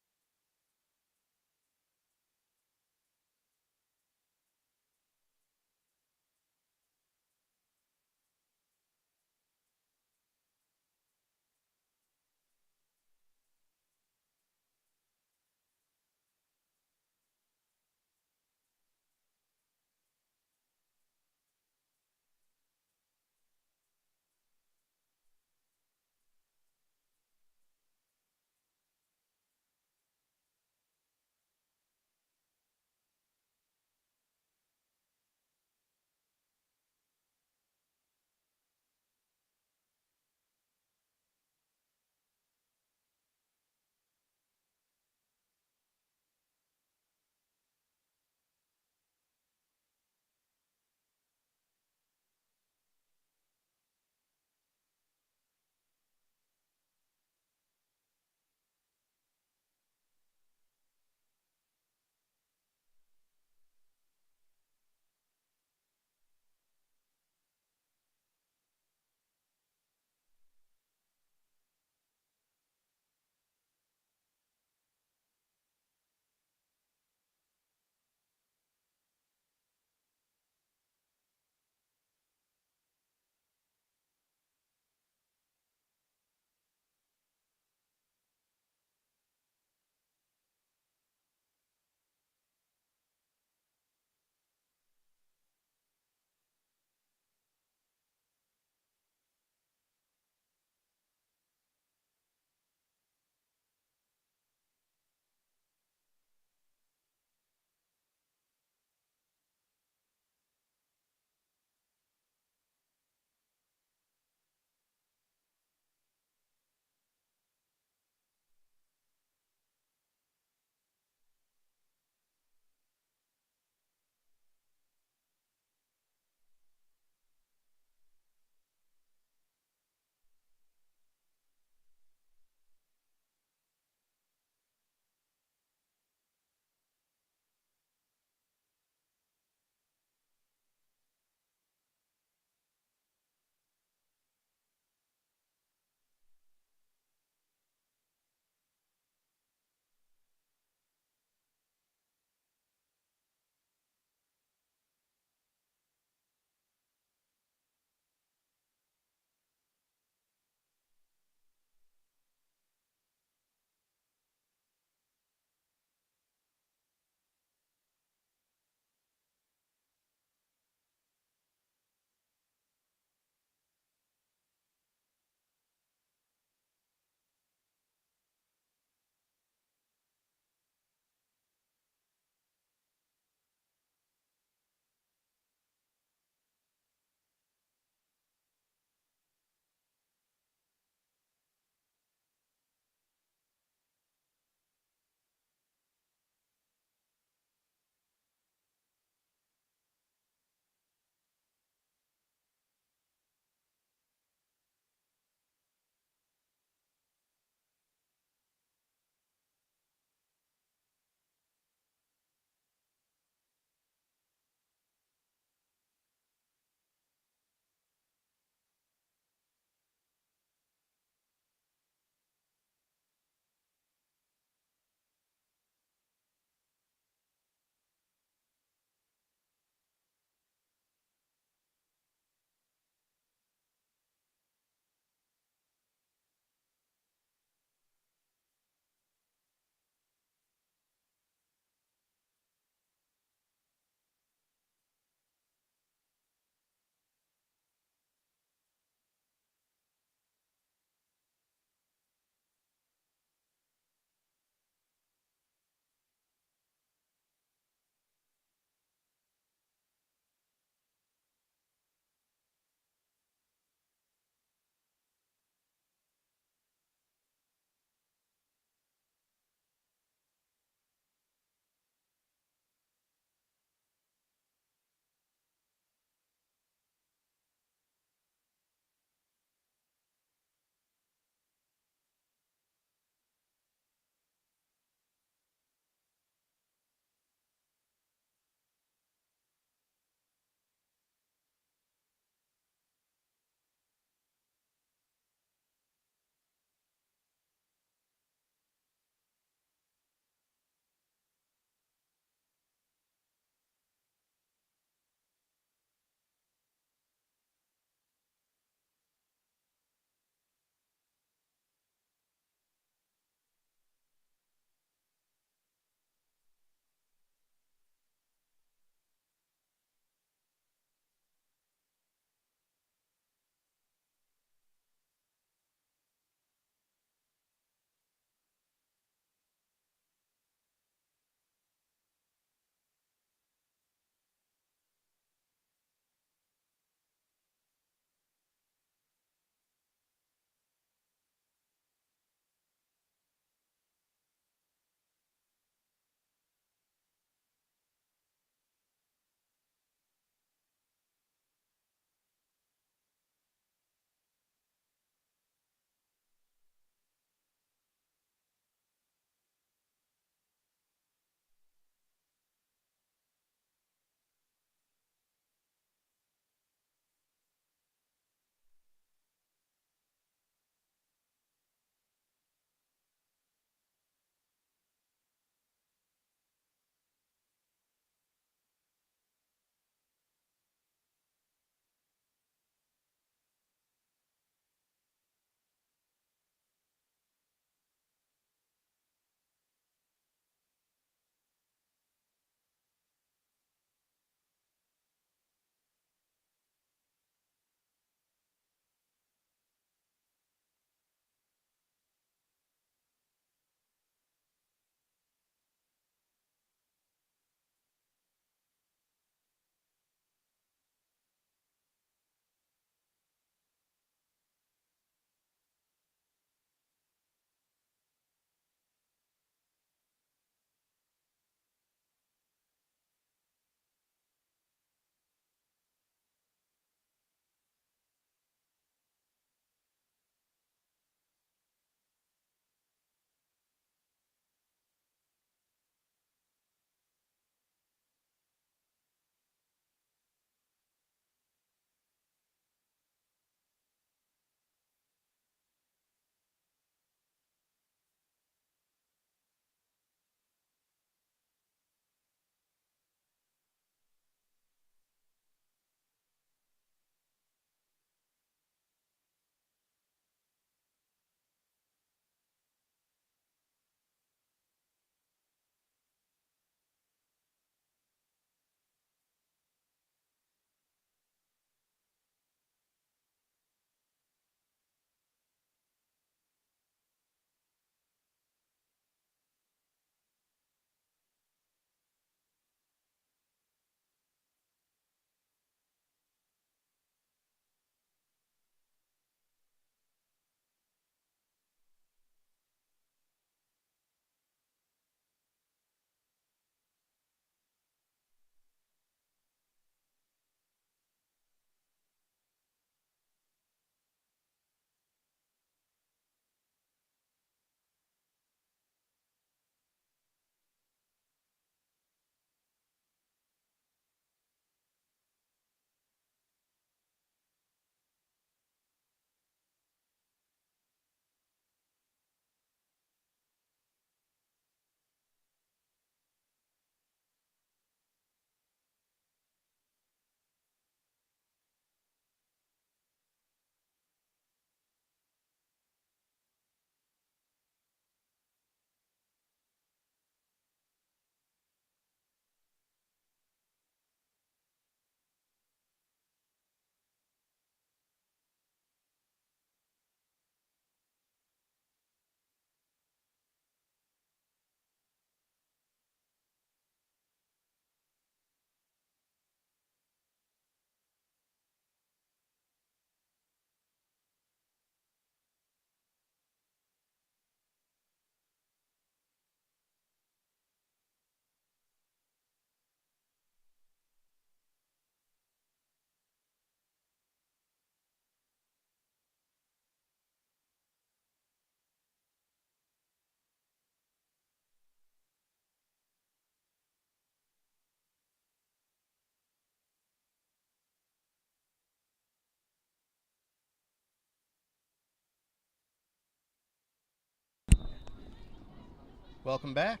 Welcome back.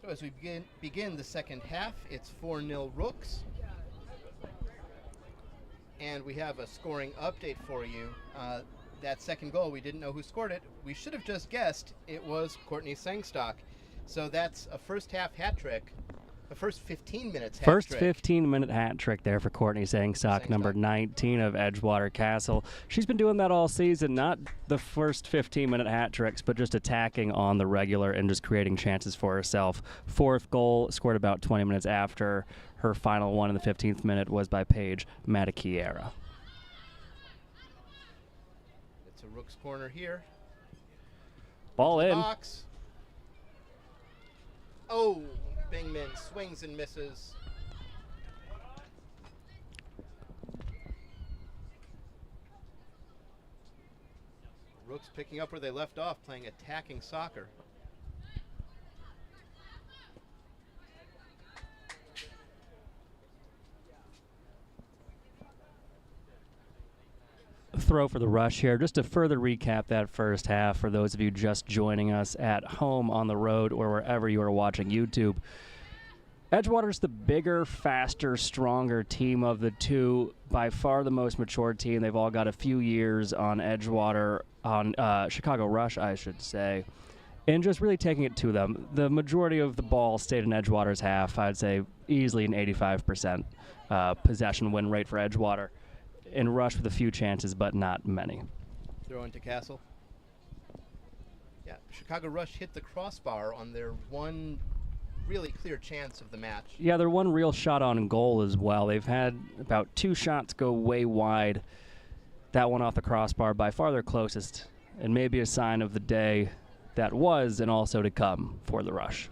So as we begin the second half, it's 4-0 Rooks. And we have a scoring update for you. That second goal, we didn't know who scored it. We should have just guessed it was Courtney Sangstock. So that's a first half hat trick. The first 15 minutes hat First trick. 15-minute hat trick there for Courtney Sangstock, number 19 of Edgewater Castle. She's been doing that all season, not the first 15-minute hat tricks, but just attacking on the regular and just creating chances for herself. Fourth goal scored about 20 minutes after her final one in the 15th minute was by Paige Matakiera. It's a Rooks corner here. Ball in. Box. Oh! Bingman swings and misses. Rooks picking up where they left off, playing attacking soccer. Throw for the Rush here. Just to further recap that first half for those of you just joining us at home, on the road, or wherever you are watching YouTube. Edgewater's the bigger, faster, stronger team of the two. By far the most mature team. They've all got a few years on Edgewater, on Chicago Rush, I should say, and just really taking it to them. The majority of the ball stayed in Edgewater's half. I'd say easily an 85% possession win rate for Edgewater. And Rush with a few chances, but not many. Throw into Castle. Yeah, Chicago Rush hit the crossbar on their one really clear chance of the match. Yeah, their one real shot on goal as well. They've had about 2 shots go way wide. That one off the crossbar, by far their closest, and maybe a sign of the day that was and also to come for the Rush.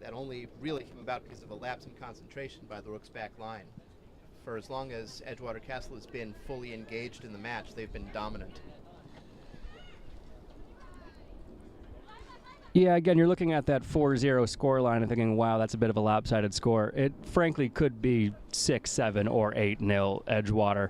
That only really came about because of a lapse in concentration by the Rooks back line. For as long as Edgewater Castle has been fully engaged in the match, they've been dominant. Yeah, again, you're looking at that 4-0 scoreline and thinking, wow, that's a bit of a lopsided score. It frankly could be 6-7 or 8-0 Edgewater.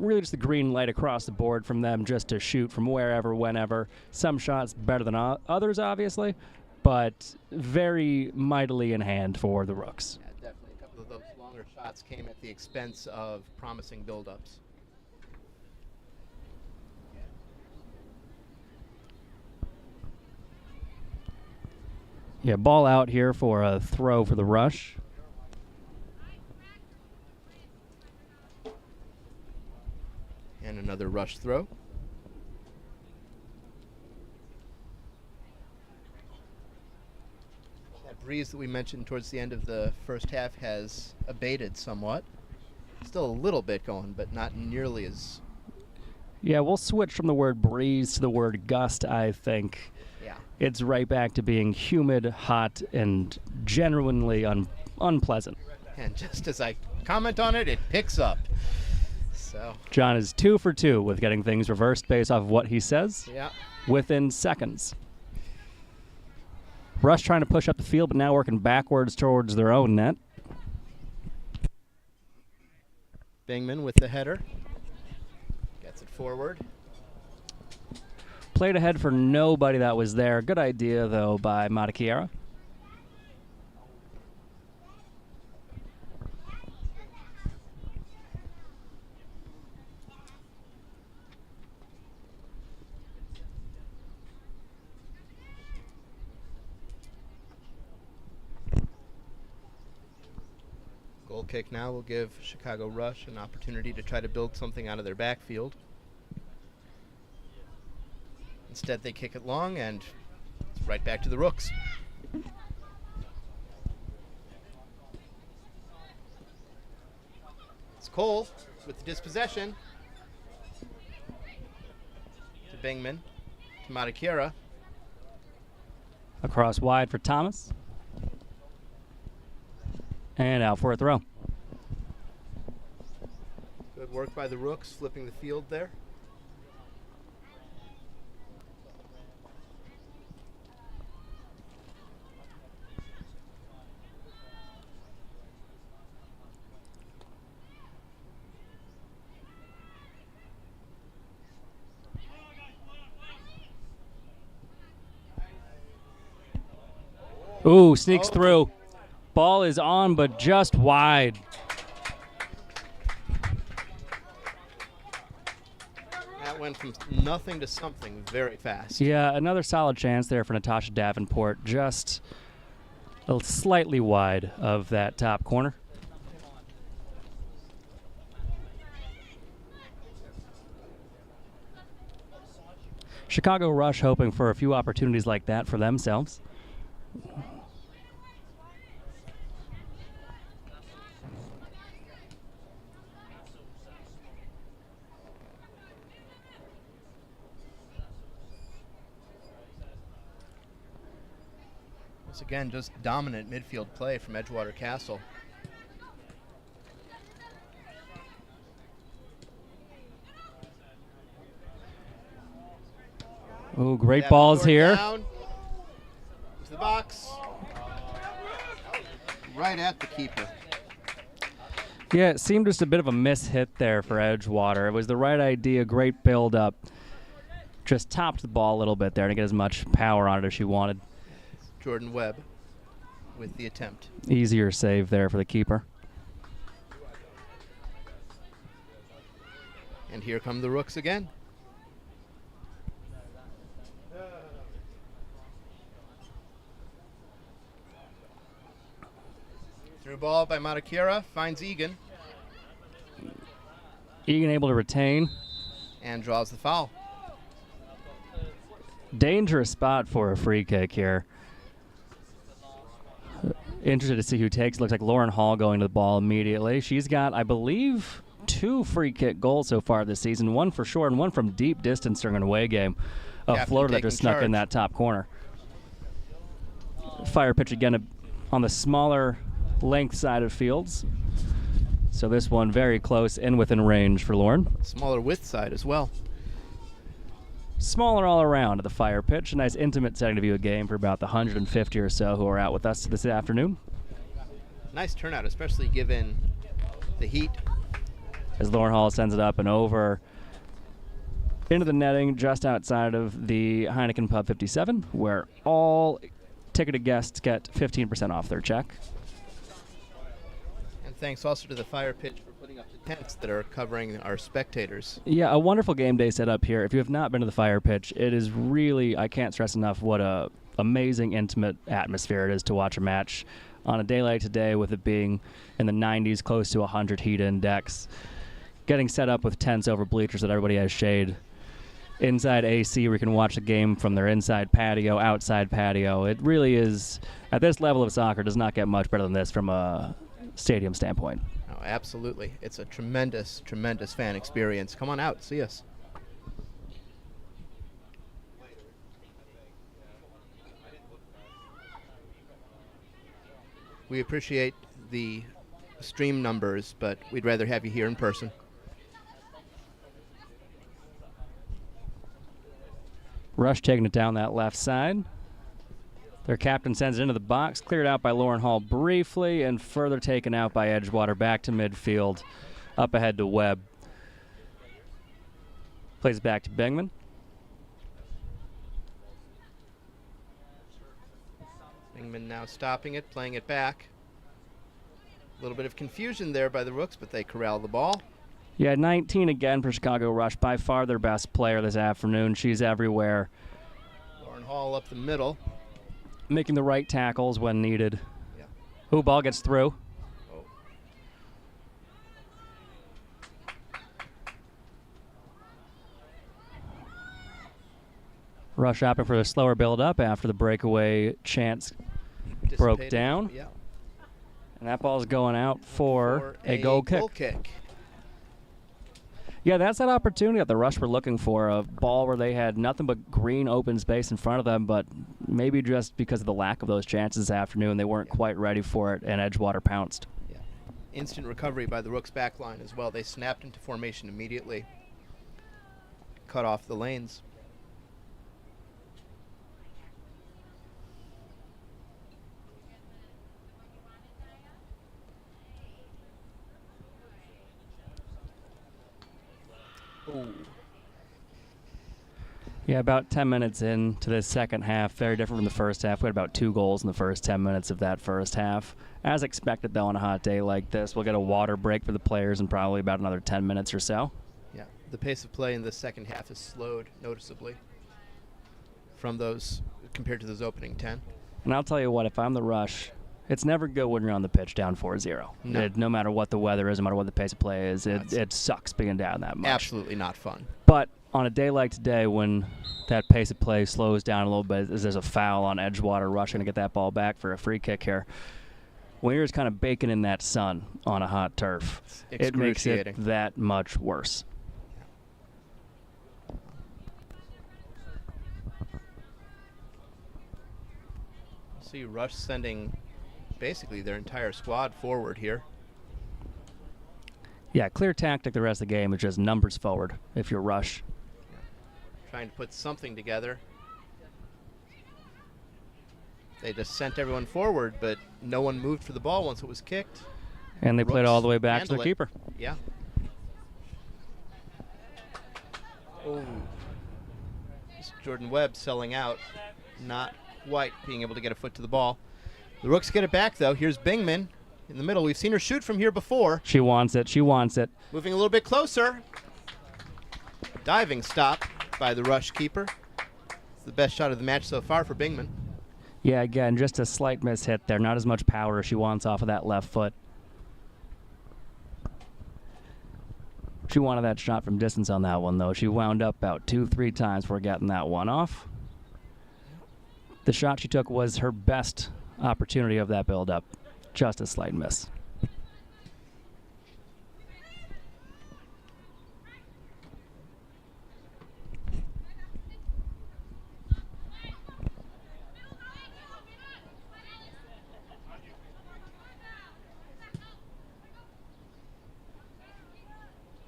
Really just the green light across the board from them just to shoot from wherever, whenever. Some shots better than others, obviously, but very mightily in hand for the Rooks. Yeah, definitely. A couple of those longer shots came at the expense of promising build-ups. Yeah, ball out here for a throw for the Rush. And another Rush throw. That breeze that we mentioned towards the end of the first half has abated somewhat. Still a little bit going, but not nearly as... Yeah, we'll switch from the word breeze to the word gust, I think. Yeah. It's right back to being humid, hot, and genuinely unpleasant. And just as I comment on it, it picks up. So John is 2 for 2 with getting things reversed based off of what he says. yeah. Within seconds. Rush trying to push up the field, but now working backwards towards their own net. Bingman with the header. Gets it forward. Played ahead for nobody that was there. Good idea, though, by Matakiera. Goal kick now will give Chicago Rush an opportunity to try to build something out of their backfield. Instead, they kick it long, and it's right back to the Rooks. It's Cole with the dispossession. To Bingman. To Matakiera. Across wide for Thomas. And out for a throw. Good work by the Rooks, flipping the field there. Ooh, sneaks through. Ball is on, but just wide. That went from nothing to something very fast. Yeah, another solid chance there for Natasha Davenport, just slightly wide of that top corner. Chicago Rush hoping for a few opportunities like that for themselves. Once again, just dominant midfield play from Edgewater Castle. Oh, great balls here. Down to the box. Right at the keeper. Yeah, it seemed just a bit of a miss-hit there for Edgewater. It was the right idea, great build-up. Just topped the ball a little bit there to get as much power on it as she wanted. Jordan Webb with the attempt. Easier save there for the keeper. And here come the Rooks again. Through ball by Matakira, finds Egan. Egan able to retain. And draws the foul. Dangerous spot for a free kick here. Interested to see who takes. Looks like Lauren Hall going to the ball immediately. She's got, I believe, 2 free kick goals so far this season. One for sure and one from deep distance during an away game. A floater that just snuck in that top corner. Fire pitch again on the smaller length side of fields. So this one very close and within range for Lauren. Smaller width side as well. Smaller all around at the fire pitch. A nice intimate setting to view a game for about the 150 or so who are out with us this afternoon. Nice turnout, especially given the heat. As Lauren Hall sends it up and over into the netting just outside of the Heineken Pub 57, where all ticketed guests get 15% off their check. And thanks also to the fire pitch for putting up the tents that are covering our spectators. Yeah, a wonderful game day set up here. If you have not been to the fire pitch, it is really, I can't stress enough what a amazing, intimate atmosphere it is to watch a match on a day like today, with it being in the 90s, close to 100 heat index. Getting set up with tents over bleachers that everybody has shade. Inside AC, where you can watch the game from their inside patio, outside patio. It really is, at this level of soccer, does not get much better than this from a stadium standpoint. Oh, absolutely. It's a tremendous, tremendous fan experience. Come on out, see us. We appreciate the stream numbers, but we'd rather have you here in person. Rush taking it down that left side. Their captain sends it into the box, cleared out by Lauren Hall briefly, and further taken out by Edgewater back to midfield, up ahead to Webb. Plays it back to Bingman. Bingman now stopping it, playing it back. A little bit of confusion there by the Rooks, but they corral the ball. Yeah, 19 again for Chicago Rush, by far their best player this afternoon. She's everywhere. Lauren Hall up the middle. Making the right tackles when needed. Yeah. Ooh, ball gets through. Oh. Rush opting for a slower build-up after the breakaway chance broke down. Yeah. And that ball's going out for a goal kick. Yeah, that's that opportunity that the Rush were looking for, a ball where they had nothing but green open space in front of them, but maybe just because of the lack of those chances this afternoon, they weren't quite ready for it, and Edgewater pounced. Yeah. Instant recovery by the Rooks back line as well. They snapped into formation immediately, cut off the lanes. Ooh. Yeah, about 10 minutes into the second half. Very different from the first half. We had about 2 goals in the first 10 minutes of that first half. As expected, though, on a hot day like this, we'll get a water break for the players in probably about another 10 minutes or so. Yeah, the pace of play in the second half has slowed noticeably from those compared to those opening 10. And I'll tell you what, if I'm the Rush, it's never good when you're on the pitch down 4-0. No matter what the weather is, no matter what the pace of play is, it sucks being down that much. Absolutely not fun. But on a day like today, when that pace of play slows down a little bit, as there's a foul on Edgewater, Rush going to get that ball back for a free kick here. When you're just kind of baking in that sun on a hot turf, it makes it that much worse. See Rush sending basically their entire squad forward here. Yeah, clear tactic the rest of the game is just numbers forward if you're Rush. Yeah. Trying to put something together. They just sent everyone forward, but no one moved for the ball once it was kicked. And they played all the way back to the keeper. Yeah. Oh. Jordan Webb selling out, not quite being able to get a foot to the ball. The Rooks get it back, though. Here's Bingman in the middle. We've seen her shoot from here before. She wants it. She wants it. Moving a little bit closer. Diving stop by the Rush keeper. It's the best shot of the match so far for Bingman. Yeah, again, just a slight miss hit there. Not as much power as she wants off of that left foot. She wanted that shot from distance on that one, though. She wound up about 2-3 times before getting that one off. The shot she took was her best opportunity of that build-up. Just a slight miss.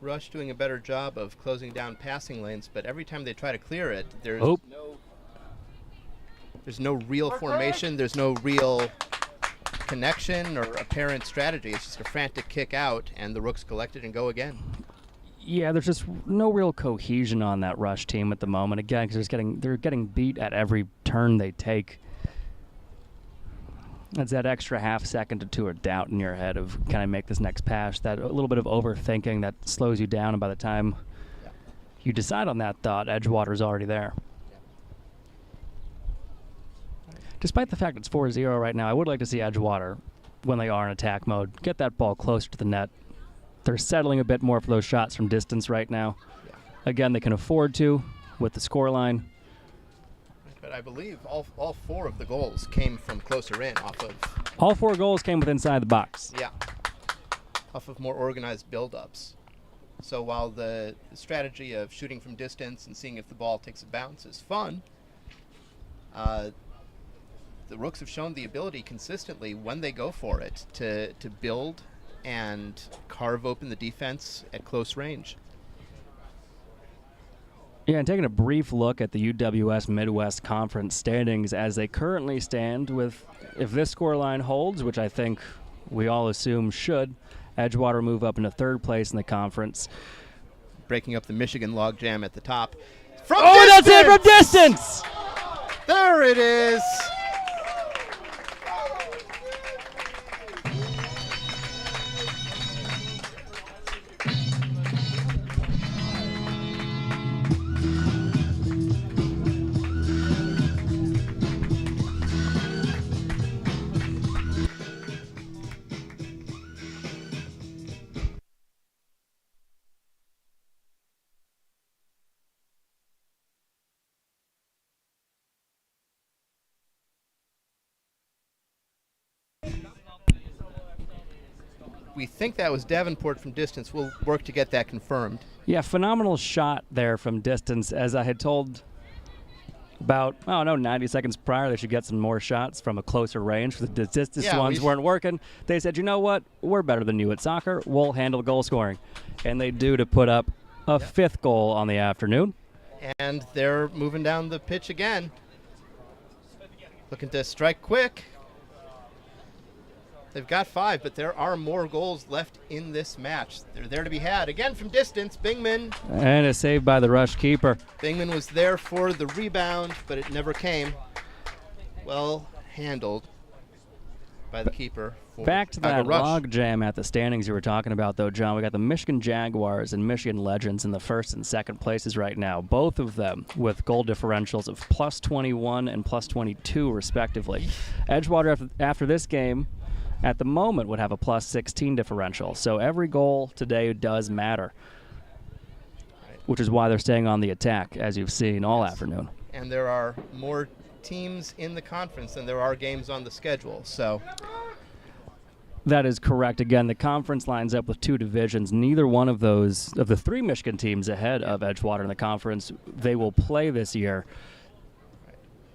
Rush doing a better job of closing down passing lanes, but every time they try to clear it, there's no real formation, there's no real connection or apparent strategy. It's just a frantic kick out, and the Rooks collect it and go again. Yeah, there's just no real cohesion on that Rush team at the moment. Again, because they're getting beat at every turn they take. It's that extra half second or two of doubt in your head of, can I make this next pass? That a little bit of overthinking that slows you down, and by the time you decide on that thought, Edgewater's already there. Despite the fact it's 4-0 right now, I would like to see Edgewater, when they are in attack mode, get that ball closer to the net. They're settling a bit more for those shots from distance right now. Yeah. Again, they can afford to with the scoreline. But I believe all 4 of the goals came from closer in off of... All 4 goals came with inside the box. Yeah. Off of more organized build-ups. So while the strategy of shooting from distance and seeing if the ball takes a bounce is fun, the Rooks have shown the ability consistently when they go for it to build and carve open the defense at close range. Yeah, and taking a brief look at the UWS Midwest Conference standings as they currently stand with, if this scoreline holds, which I think we all assume should, Edgewater move up into 3rd place in the conference. Breaking up the Michigan logjam at the top. From distance! That's it from distance! There it is! We think that was Davenport from distance. We'll work to get that confirmed. Yeah, phenomenal shot there from distance. As I had told about, 90 seconds prior, they should get some more shots from a closer range. The distance ones weren't working. They said, you know what? We're better than you at soccer. We'll handle goal scoring. And they do to put up a 5th goal on the afternoon. And they're moving down the pitch again. Looking to strike quick. They've got 5, but there are more goals left in this match. They're there to be had. Again from distance, Bingman. And a save by the Rush keeper. Bingman was there for the rebound, but it never came. Well handled by the keeper. Back to that log jam at the standings you were talking about, though, John. We got the Michigan Jaguars and Michigan Legends in the first and second places right now, both of them with goal differentials of plus 21 and plus 22, respectively. Edgewater, after this game, at the moment, would have a plus 16 differential. So every goal today does matter, which is why they're staying on the attack, as you've seen all afternoon. And there are more teams in the conference than there are games on the schedule, so... That is correct. Again, the conference lines up with 2 divisions. Neither one of those, of the 3 Michigan teams ahead of Edgewater in the conference, they will play this year.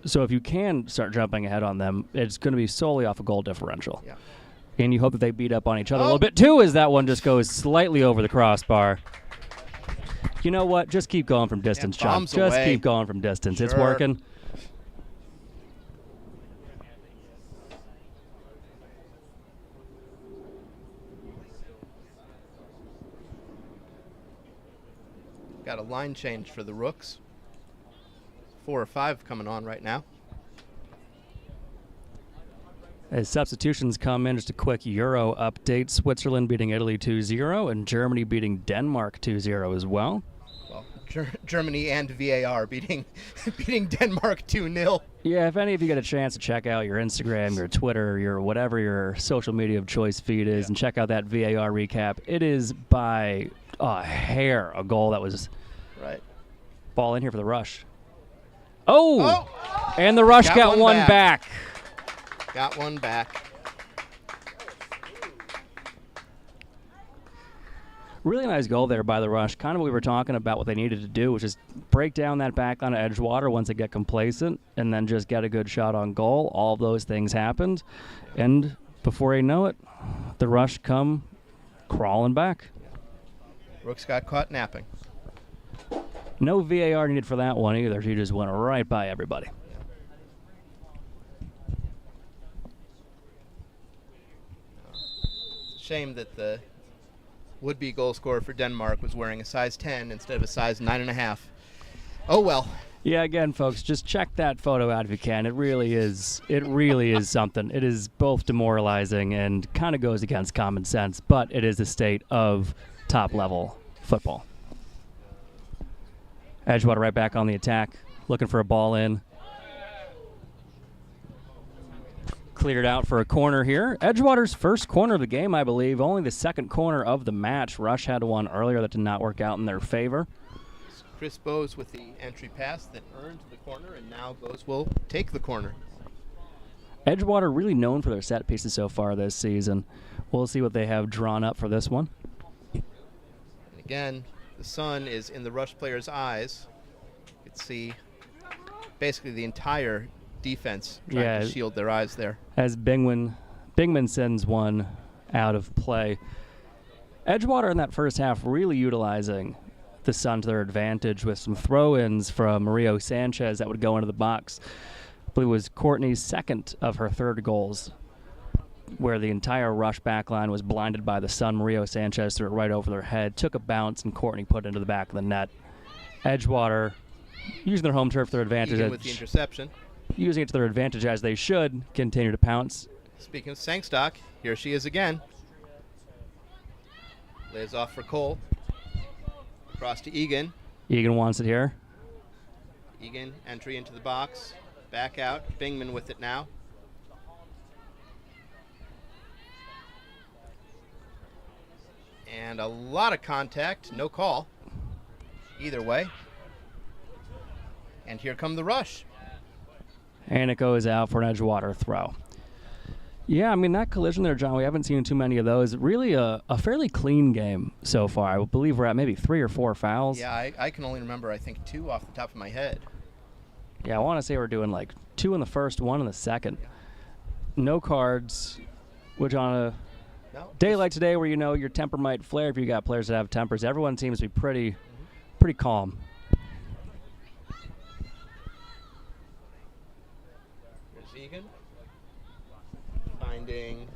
So if you can start jumping ahead on them, it's going to be solely off a goal differential. Yeah. And you hope that they beat up on each other a little bit, too, as that one just goes slightly over the crossbar. You know what? Just keep going from distance, John. Just keep going from distance. Sure. It's working. Got a line change for the Rooks. 4 or 5 coming on right now. As substitutions come in, just a quick Euro update. Switzerland beating Italy 2-0 and Germany beating Denmark 2-0 as well. Well, Germany and VAR beating Denmark 2-0. Yeah, if any of you get a chance to check out your Instagram, your Twitter, your whatever your social media of choice feed is, and check out that VAR recap, it is by a hair a goal that was right. Ball in here for the Rush. Oh! And the Rush got one back. Got one back. Really nice goal there by the Rush. Kind of what we were talking about, what they needed to do, which is break down that back line of Edgewater once they get complacent and then just get a good shot on goal. All of those things happened. And before you know it, the Rush come crawling back. Rooks got caught napping. No VAR needed for that one either. She just went right by everybody. It's a shame that the would-be goal scorer for Denmark was wearing a size 10 instead of a size 9.5. Oh well. Yeah, again, folks, just check that photo out if you can. It really is something. It is both demoralizing and kind of goes against common sense, but it is the state of top-level football. Edgewater right back on the attack, looking for a ball in. Cleared out for a corner here. Edgewater's first corner of the game, I believe. Only the second corner of the match. Rush had one earlier that did not work out in their favor. Chris Bowes with the entry pass that earned the corner, and now Bowes will take the corner. Edgewater really known for their set pieces so far this season. We'll see what they have drawn up for this one. And again, the sun is in the Rush players' eyes. You can see basically the entire defense trying to shield their eyes there. As Bingman sends one out of play. Edgewater in that first half really utilizing the sun to their advantage with some throw-ins from Mario Sanchez that would go into the box. I believe it was Courtney's second of her third goals, where the entire Rush backline was blinded by the sun. Mario Sanchez threw it right over their head, took a bounce, and Courtney put it into the back of the net. Edgewater using their home turf to their advantage. Even with the interception. Using it to their advantage as they should, continue to pounce. Speaking of Sangstock, here she is again. Lays off for Cole. Across to Egan. Egan wants it here. Egan, entry into the box. Back out. Bingman with it now. And a lot of contact. No call. Either way. And here come the Rush. And it goes out for an Edgewater throw. Yeah, I mean, that collision there, John, we haven't seen too many of those. Really a fairly clean game so far. I believe we're at maybe 3 or 4 fouls. Yeah, I can only remember, I think, 2 off the top of my head. Yeah, I want to say we're doing like 2 in the first, 1 in the second. No cards, which on a day like today where, you know, your temper might flare if you got players that have tempers, everyone seems to be pretty calm. Here's Egan. Finding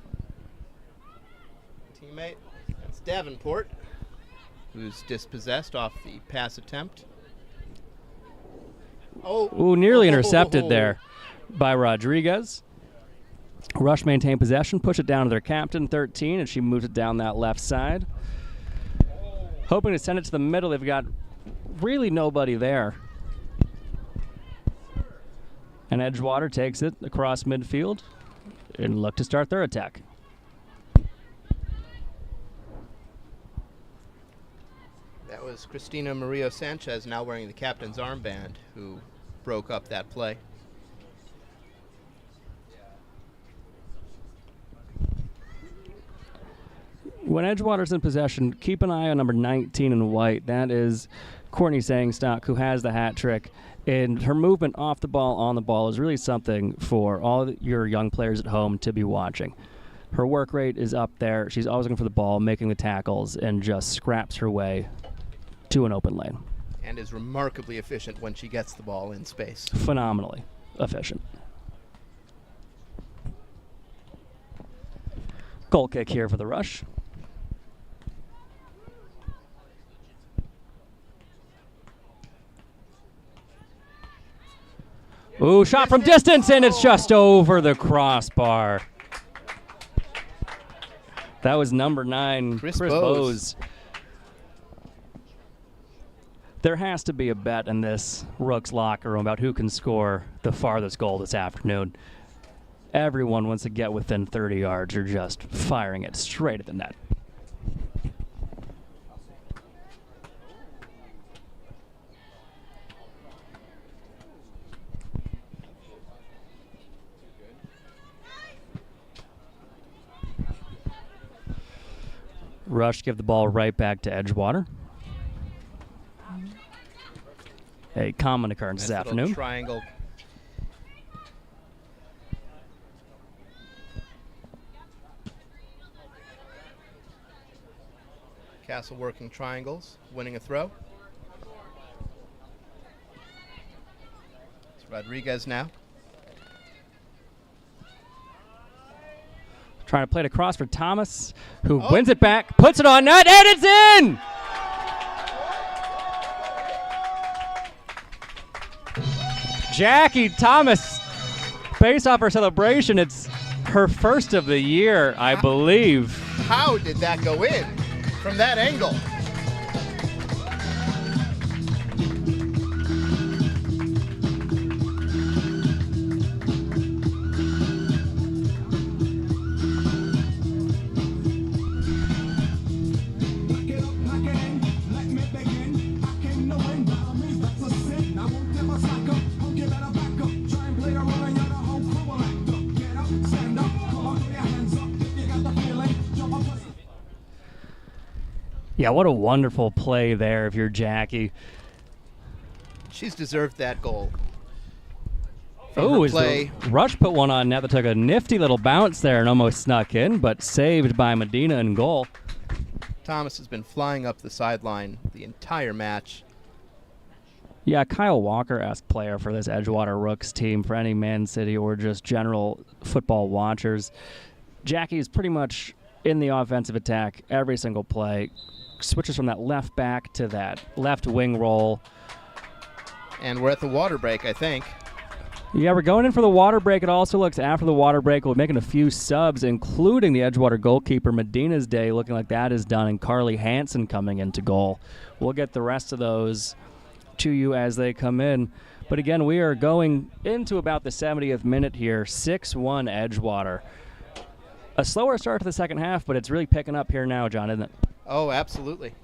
teammate. That's Davenport, who's dispossessed off the pass attempt. Ooh, nearly intercepted there by Rodriguez. Rush maintained possession, push it down to their captain, 13, and she moves it down that left side. Hoping to send it to the middle. They've got really nobody there. And Edgewater takes it across midfield and look to start their attack. That was Cristina Murillo Sanchez, now wearing the captain's armband, who broke up that play. When Edgewater's in possession, keep an eye on number 19 in white. That is Courtney Sangstock, who has the hat trick. And her movement off the ball, on the ball is really something for all your young players at home to be watching. Her work rate is up there. She's always looking for the ball, making the tackles, and just scraps her way to an open lane. And is remarkably efficient when she gets the ball in space. Phenomenally efficient. Goal kick here for the Rush. Ooh, shot from distance, and it's just over the crossbar. That was number 9, Chris Bowes. There has to be a bet in this Rooks locker room about who can score the farthest goal this afternoon. Everyone wants to get within 30 yards or just firing it straight at the net. Rush give the ball right back to Edgewater. A common occurrence this afternoon. Triangle. Castle working triangles, winning a throw. It's Rodriguez now. Trying to play it across for Thomas, who wins it back, puts it on net, and it's in! Jackie Thomas, based off her celebration, it's her first of the year, I believe. How did that go in from that angle? Yeah, what a wonderful play there if you're Jackie. She's deserved that goal. Oh, Rush put one on net that took a nifty little bounce there and almost snuck in, but saved by Medina in goal. Thomas has been flying up the sideline the entire match. Yeah, Kyle Walker-esque player for this Edgewater Rooks team, for any Man City or just general football watchers. Jackie is pretty much in the offensive attack every single play. Switches from that left back to that left wing roll. And we're at the water break, I think. Yeah, we're going in for the water break. It also looks after the water break, we're making a few subs, including the Edgewater goalkeeper Medina's day, looking like that is done, and Carly Hansen coming into goal. We'll get the rest of those to you as they come in. But again, we are going into about the 70th minute here, 6-1 Edgewater. A slower start to the second half, but it's really picking up here now, John, isn't it? Oh, absolutely.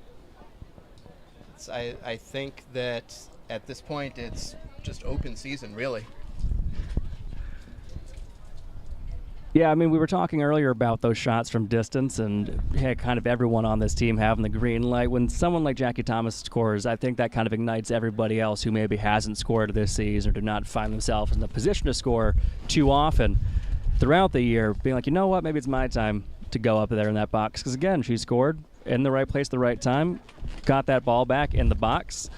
I think that at this point it's just open season, really. Yeah, I mean, we were talking earlier about those shots from distance and kind of everyone on this team having the green light. When someone like Jackie Thomas scores, I think that kind of ignites everybody else who maybe hasn't scored this season or did not find themselves in the position to score too often throughout the year, being like, you know what, maybe it's my time to go up there in that box. Because, again, she scored in the right place at the right time, got that ball back in the box.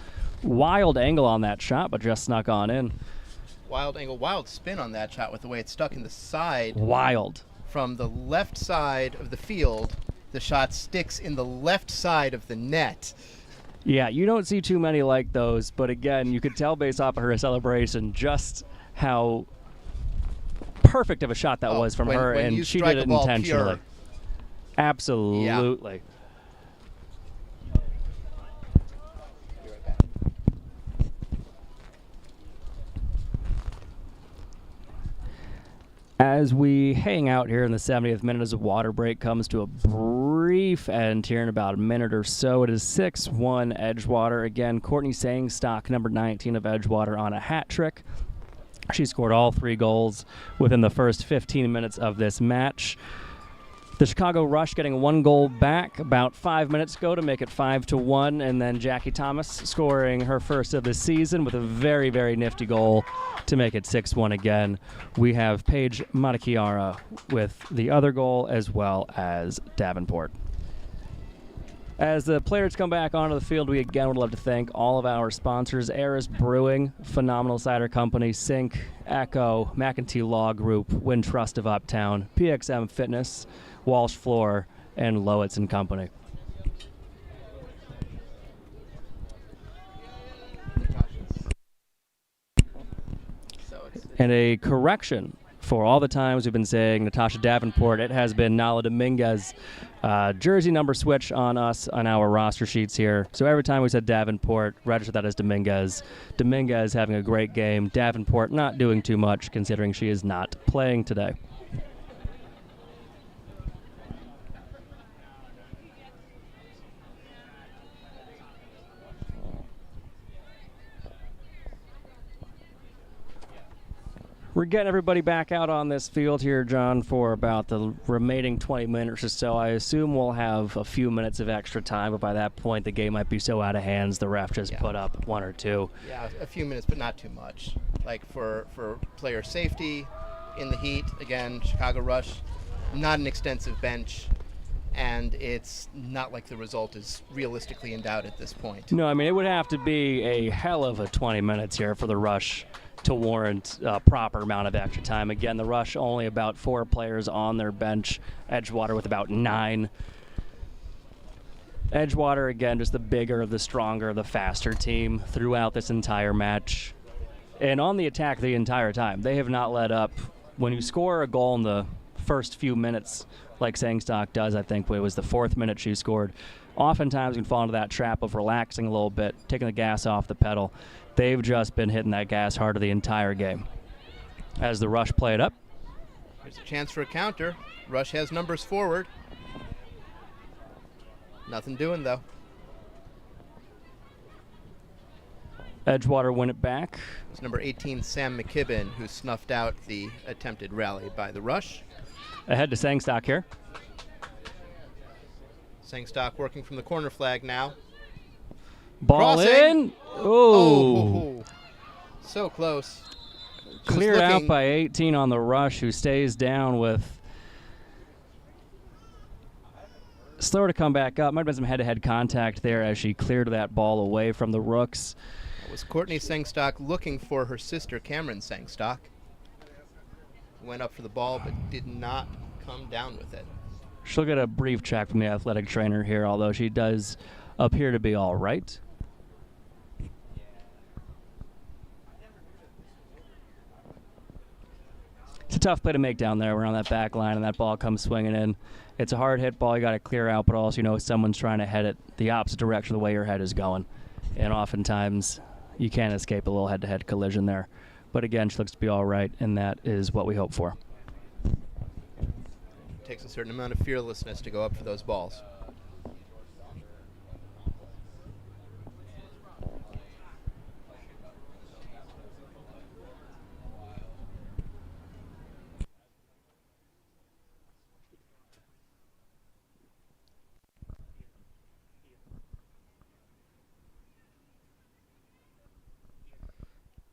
Wild angle on that shot, but just snuck on in. Wild angle, wild spin on that shot with the way it stuck in the side. Wild. From the left side of the field, the shot sticks in the left side of the net. Yeah, you don't see too many like those, but again, you could tell based off of her celebration just how perfect of a shot that was from her, and she did it intentionally. Pure. Absolutely. Yeah. As we hang out here in the 70th minute as a water break comes to a brief end here in about a minute or so, it is 6-1 Edgewater. Again, Courtney Sangstock, number 19 of Edgewater, on a hat trick. She scored all 3 goals within the first 15 minutes of this match. The Chicago Rush getting 1 goal back about 5 minutes ago to make it 5-1, and then Jackie Thomas scoring her first of the season with a very, very nifty goal to make it 6-1 again. We have Paige Matachiara with the other goal, as well as Davenport. As the players come back onto the field, we again would love to thank all of our sponsors: Eris Brewing, Phenomenal Cider Company, Sync, Echo, McEntee Law Group, Wintrust of Uptown, PXM Fitness, Walsh Floor, and Lowitz and Company. And a correction for all the times we've been saying Natasha Davenport, it has been Nala Dominguez. Jersey number switch on us on our roster sheets here. So every time we said Davenport, register that as Dominguez. Dominguez having a great game. Davenport not doing too much considering she is not playing today. We're getting everybody back out on this field here, John, for about the remaining 20 minutes or so. I assume we'll have a few minutes of extra time, but by that point the game might be so out of hands the ref just put up 1 or 2. Yeah, a few minutes, but not too much. Like for player safety in the heat, again, Chicago Rush, not an extensive bench, and it's not like the result is realistically in doubt at this point. No, I mean, it would have to be a hell of a 20 minutes here for the Rush to warrant a proper amount of extra time. Again, the Rush only about 4 players on their bench. Edgewater with about 9. Edgewater, again, just the bigger, the stronger, the faster team throughout this entire match. And on the attack the entire time. They have not let up. When you score a goal in the first few minutes, like Sangstock does, I think it was the 4th minute she scored, oftentimes you can fall into that trap of relaxing a little bit, taking the gas off the pedal. They've just been hitting that gas harder the entire game. As the Rush play it up. There's a chance for a counter. Rush has numbers forward. Nothing doing, though. Edgewater win it back. It's number 18, Sam McKibben, who snuffed out the attempted rally by the Rush. Ahead to Sangstock here. Sangstock working from the corner flag now. Ball Crossing. In. Oh. So close. Cleared out by 18 on the Rush, who stays down with slower to come back up. Might have been some head-to-head contact there as she cleared that ball away from the Rooks. That was Courtney Sangstock looking for her sister, Cameron Sangstock. Went up for the ball, but did not come down with it. She'll get a brief check from the athletic trainer here, although she does appear to be all right. It's a tough play to make down there. We're on that back line, and that ball comes swinging in. It's a hard hit ball. You got to clear out, but also, you know, someone's trying to head it the opposite direction of the way your head is going. And oftentimes, you can't escape a little head-to-head collision there. But again, she looks to be all right, and that is what we hope for. It takes a certain amount of fearlessness to go up for those balls.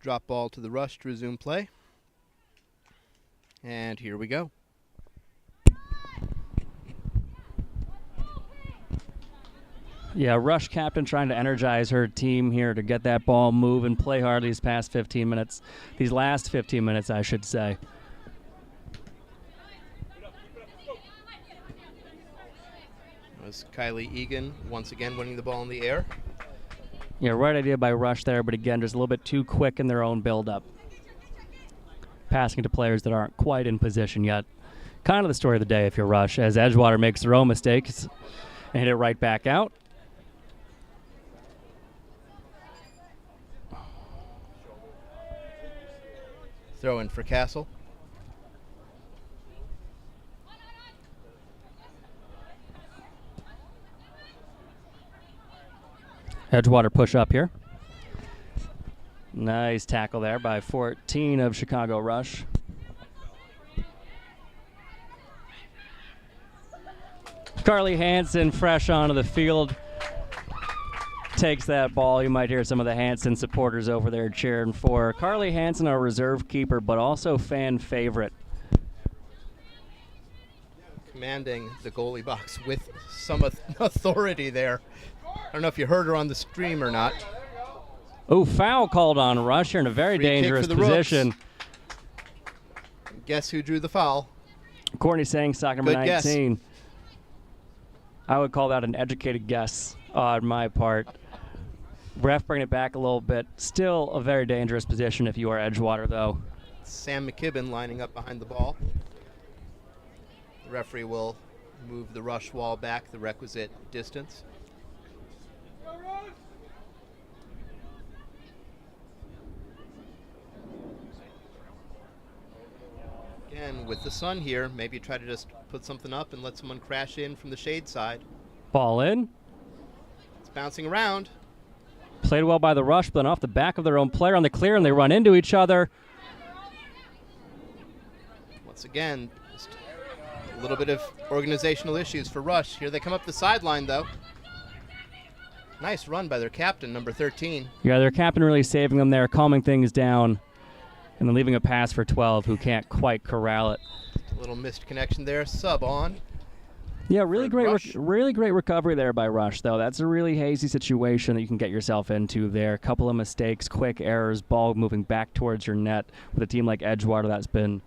Drop ball to the Rush to resume play. And here we go. Yeah, Rush captain trying to energize her team here to get that ball move and play hard these past 15 minutes. These last 15 minutes, I should say. Was Kylie Egan once again winning the ball in the air. Yeah, right idea by Rush there, but again, just a little bit too quick in their own build-up. Passing to players that aren't quite in position yet. Kind of the story of the day if you're Rush, as Edgewater makes their own mistakes and hit it right back out. Throw in for Castle. Edgewater push up here. Nice tackle there by 14 of Chicago Rush. Carly Hansen fresh onto the field. Takes that ball. You might hear some of the Hansen supporters over there cheering for Carly Hansen, a reserve keeper, but also fan favorite. Commanding the goalie box with some authority there. I don't know if you heard her on the stream or not. Oh, foul called on Rush here in a very dangerous position. Rooks. Guess who drew the foul? Courtney Sang, sock number Good 19. Guess. I would call that an educated guess on my part. Ref bringing it back a little bit. Still a very dangerous position if you are Edgewater, though. Sam McKibben lining up behind the ball. The referee will move the Rush wall back the requisite distance. Again, with the sun here, maybe try to just put something up and let someone crash in from the shade side. Ball in. It's bouncing around. Played well by the Rush, but then off the back of their own player on the clear, and they run into each other. Once again, just a little bit of organizational issues for Rush. Here they come up the sideline, though. Nice run by their captain, number 13. Yeah, their captain really saving them there, calming things down, and then leaving a pass for 12, who can't quite corral it. A little missed connection there. Sub on. Yeah, really great recovery there by Rush, though. That's a really hazy situation that you can get yourself into there. A couple of mistakes, quick errors, ball moving back towards your net with a team like Edgewater that's been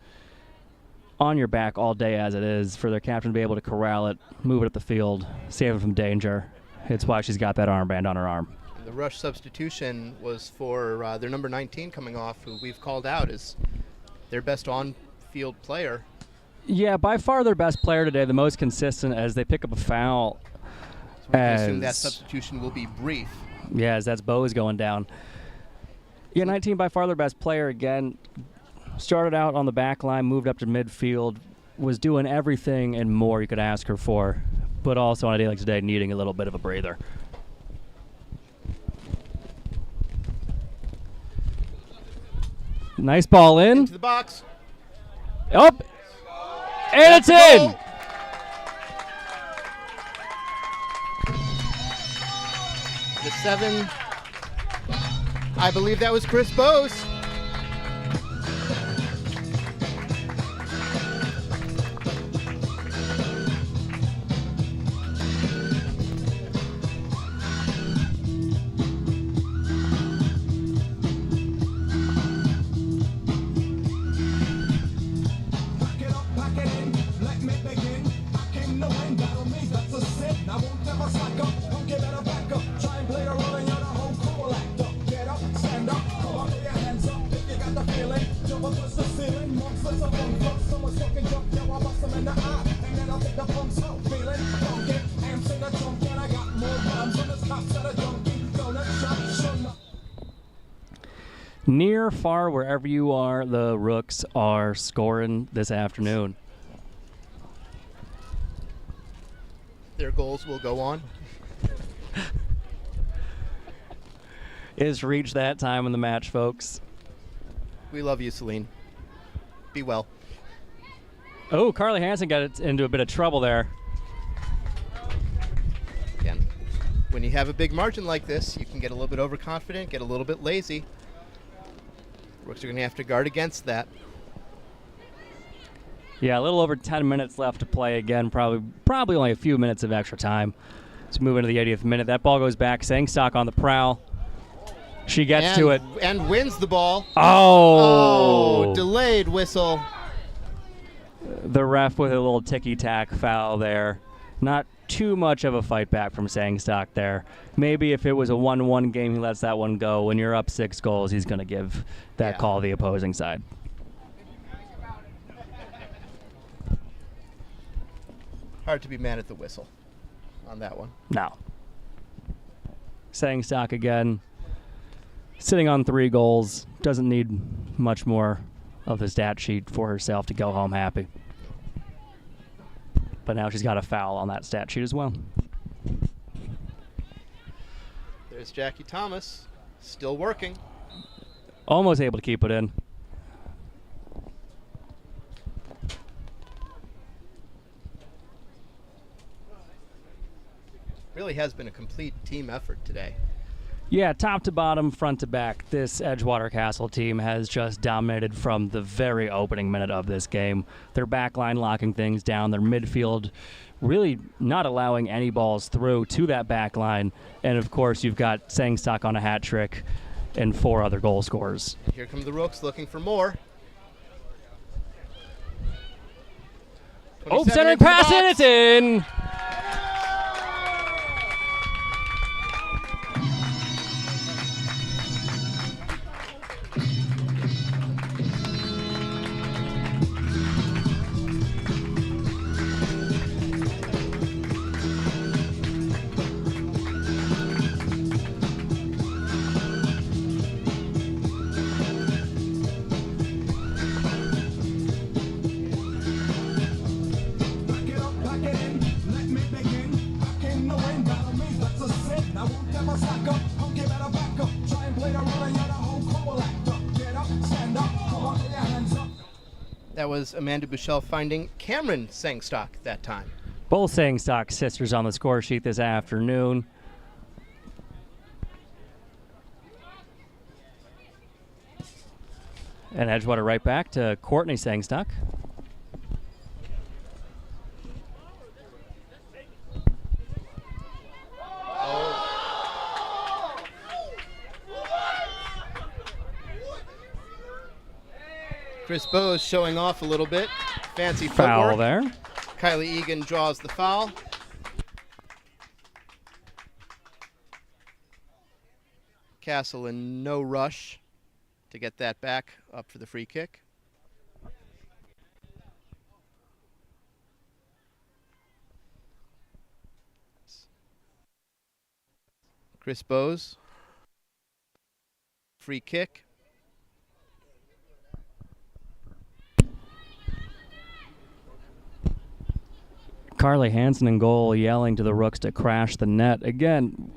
on your back all day as it is. For their captain to be able to corral it, move it up the field, save it from danger. It's why she's got that armband on her arm. The Rush substitution was for their number 19 coming off, who we've called out as their best on-field player. Yeah, by far their best player today, the most consistent, as they pick up a foul. So we can assume that substitution will be brief. Yeah, as that's Bose going down. Yeah, 19 by far their best player again. Started out on the back line, moved up to midfield, was doing everything and more you could ask her for, but also on a day like today needing a little bit of a breather. Nice ball in. Into the box. Up. And it's in. The 7. I believe that was Chris Bose. Near, far, wherever you are, the Rooks are scoring this afternoon. Their goals will go on. It's reached that time in the match, folks. We love you, Celine. Be well. Oh, Carly Hansen got it into a bit of trouble there. Again, when you have a big margin like this, you can get a little bit overconfident, get a little bit lazy. Rooks are going to have to guard against that. Yeah, a little over 10 minutes left to play again. Probably only a few minutes of extra time. Let's move into the 80th minute. That ball goes back. Sangstock on the prowl. She gets to it. And wins the ball. Oh! Delayed whistle. The ref with a little ticky-tack foul there. Not too much of a fight back from Sangstock there. Maybe if it was a 1-1 game, he lets that one go. When you're up 6 goals, he's going to give that call to the opposing side. Hard to be mad at the whistle on that one. No. Sangstock again, sitting on 3 goals. Doesn't need much more of the stat sheet for herself to go home happy. But now she's got a foul on that stat sheet as well. There's Jackie Thomas, still working. Almost able to keep it in. Really has been a complete team effort today. Yeah, top to bottom, front to back, this Edgewater Castle team has just dominated from the very opening minute of this game. Their back line locking things down, their midfield really not allowing any balls through to that back line. And, of course, you've got Sangstock on a hat trick and 4 other goal scorers. Here come the Rooks looking for more. Oh, centering pass, and it's in! That was Amanda Bouchel finding Cameron Sangstock that time. Both Sangstock sisters on the score sheet this afternoon. And Edgewater right back to Courtney Sangstock. Chris Bowes showing off a little bit. Fancy Foul footwork. there. Kylie Egan draws the foul. Castle in no rush to get that back up for the free kick. Chris Bowes. Free kick. Carly Hansen in goal yelling to the Rooks to crash the net. Again,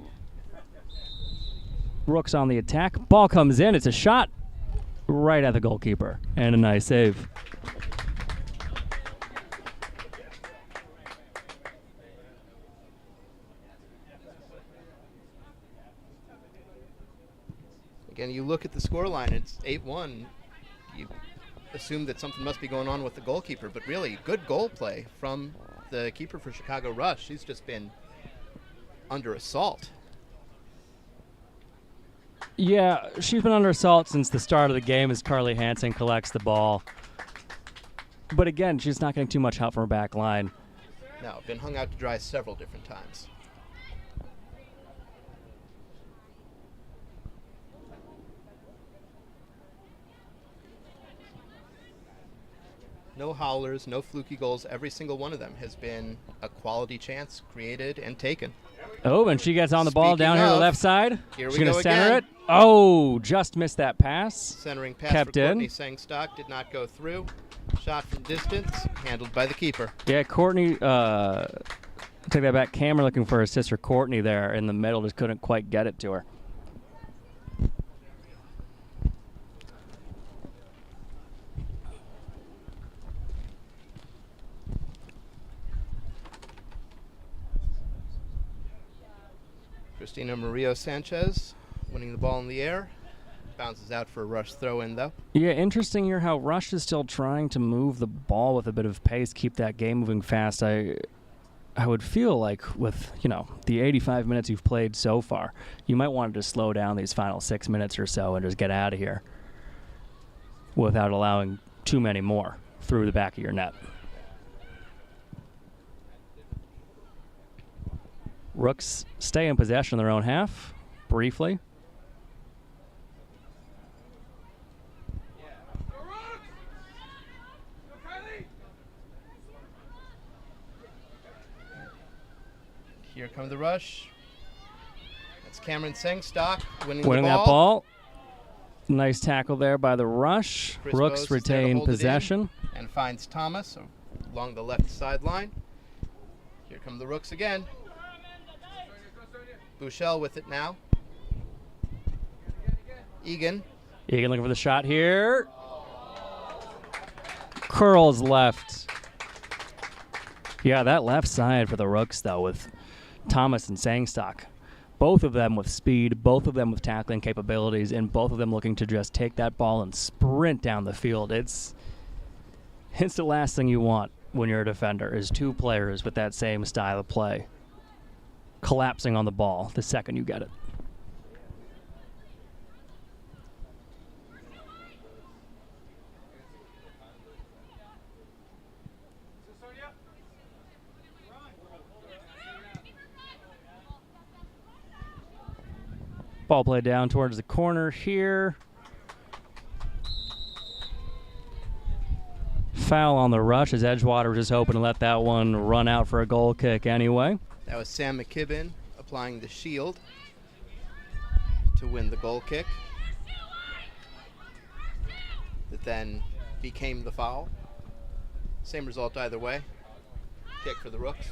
Rooks on the attack. Ball comes in. It's a shot right at the goalkeeper. And a nice save. Again, you look at the scoreline, it's 8-1. You assume that something must be going on with the goalkeeper, but really good goal play from the keeper for Chicago Rush. She's just been under assault. Yeah, she's been under assault since the start of the game as Carly Hansen collects the ball. But again, she's not getting too much help from her back line. No, been hung out to dry several different times. No howlers, no fluky goals. Every single one of them has been a quality chance created and taken. Oh, and she gets on the ball down here to the left side. Here She's we going go to center again. it. Oh, just missed that pass. Centering pass Kept for Courtney in. Sangstock did not go through. Shot from distance, handled by the keeper. Yeah, Courtney, take that back. Cameron looking for her sister Courtney there in the middle, just couldn't quite get it to her. Christina Murillo Sanchez winning the ball in the air. Bounces out for a Rush throw-in, though. Yeah, interesting here how Rush is still trying to move the ball with a bit of pace, keep that game moving fast. I would feel like with, the 85 minutes you've played so far, you might want to just slow down these final 6 minutes or so and just get out of here without allowing too many more through the back of your net. Rooks stay in possession of their own half, briefly. Here come the rush. That's Cameron Sengstock winning Winning the ball. that ball. Nice tackle there by the rush. Chris Rooks Bose is there to retain hold it in possession. and finds Thomas along the left sideline. Here come the Rooks again. Bouchel with it now. Egan. Egan looking for the shot here. Curls left. Yeah, that left side for the Rooks, though, with Thomas and Sangstock. Both of them with speed, both of them with tackling capabilities, and both of them looking to just take that ball and sprint down the field. It's the last thing you want when you're a defender, is two players with that same style of play collapsing on the ball the second you get it. Ball played down towards the corner here. Foul on the rush as Edgewater was just hoping to let that one run out for a goal kick anyway. That was Sam McKibben applying the shield to win the goal kick. That then became the foul. Same result either way. Kick for the Rooks.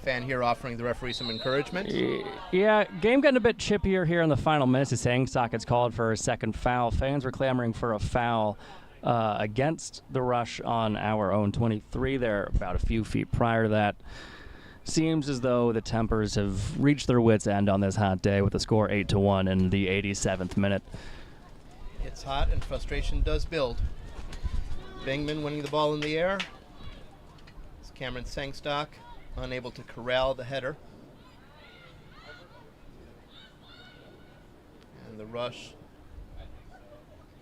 Fan here offering the referee some encouragement. Yeah, game getting a bit chippier here in the final minutes as Sangstock has called for a second foul. Fans were clamoring for a foul against the rush on our own 23 there, about a few feet prior to that. Seems as though the Tempers have reached their wits' end on this hot day with the score 8-1 in the 87th minute. It's hot and frustration does build. Bingman winning the ball in the air. It's Cameron Sangstock unable to corral the header. And the rush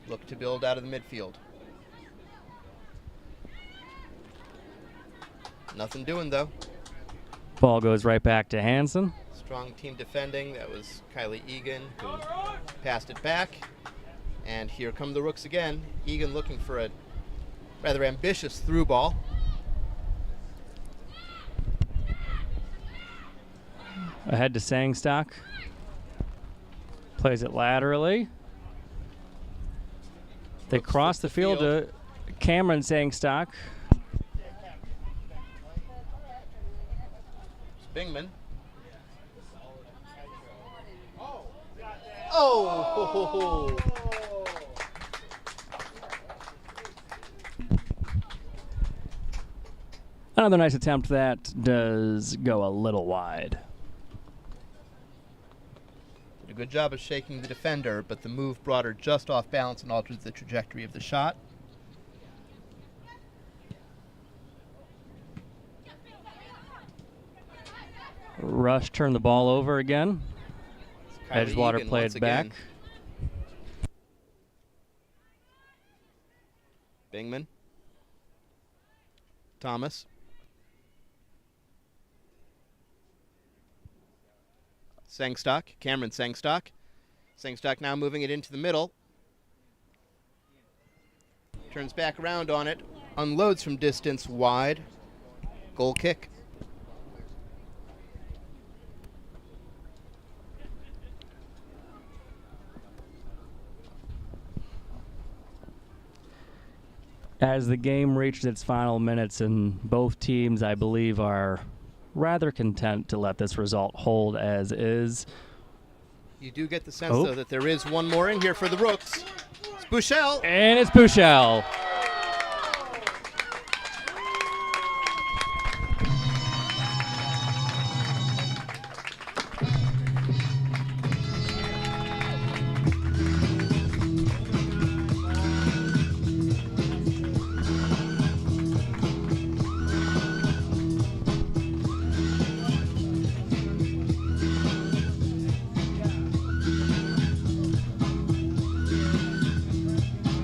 look to build out of the midfield. Nothing doing though. Ball goes right back to Hansen. Strong team defending. That was Kylie Egan who passed it back. And here come the Rooks again. Egan looking for a rather ambitious through ball. Ahead to Sangstock. Plays it laterally. They Rooks cross flips the field to Cameron Sangstock. Bingman. Oh! Ho, ho, ho. Another nice attempt that does go a little wide. Did a good job of shaking the defender, but the move brought her just off balance and altered the trajectory of the shot. Rush turned the ball over again. Kylie Edgewater Egan played once back. again. Bingman. Thomas. Sangstock. Cameron Sangstock. Sangstock now moving it into the middle. Turns back around on it. Unloads from distance wide. Goal kick. As the game reaches its final minutes, and both teams, I believe, are rather content to let this result hold as is. You do get the sense, though, that there is one more in here for the Rooks. It's Bouchel. And it's Bouchel.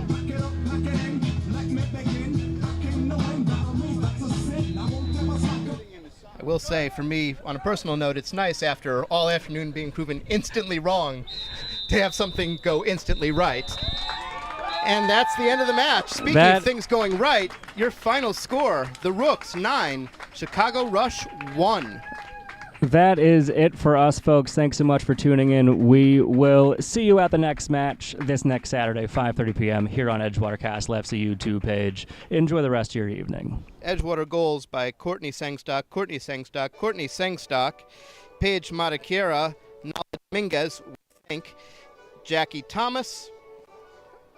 Back it up again. say, for me, on a personal note, it's nice after all afternoon being proven instantly wrong to have something go instantly right. And that's the end of the match. Speaking of things going right, your final score, the Rooks 9, Chicago Rush 1. That is it for us, folks. Thanks so much for tuning in. We will see you at the next match this next Saturday, 5:30 p.m. here on Edgewater Castle FC YouTube page. Enjoy the rest of your evening. Edgewater goals by Courtney Sangstock, Paige Matakiera, Nala Dominguez, Jackie Thomas,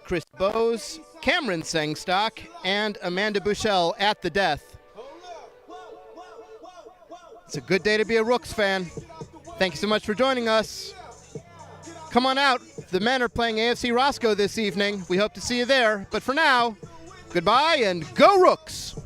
Chris Bowes, Cameron Sangstock, and Amanda Bushell at the death. It's a good day to be a Rooks fan. Thank you so much for joining us. Come on out. The men are playing AFC Roscoe this evening. We hope to see you there. But for now, goodbye and go Rooks!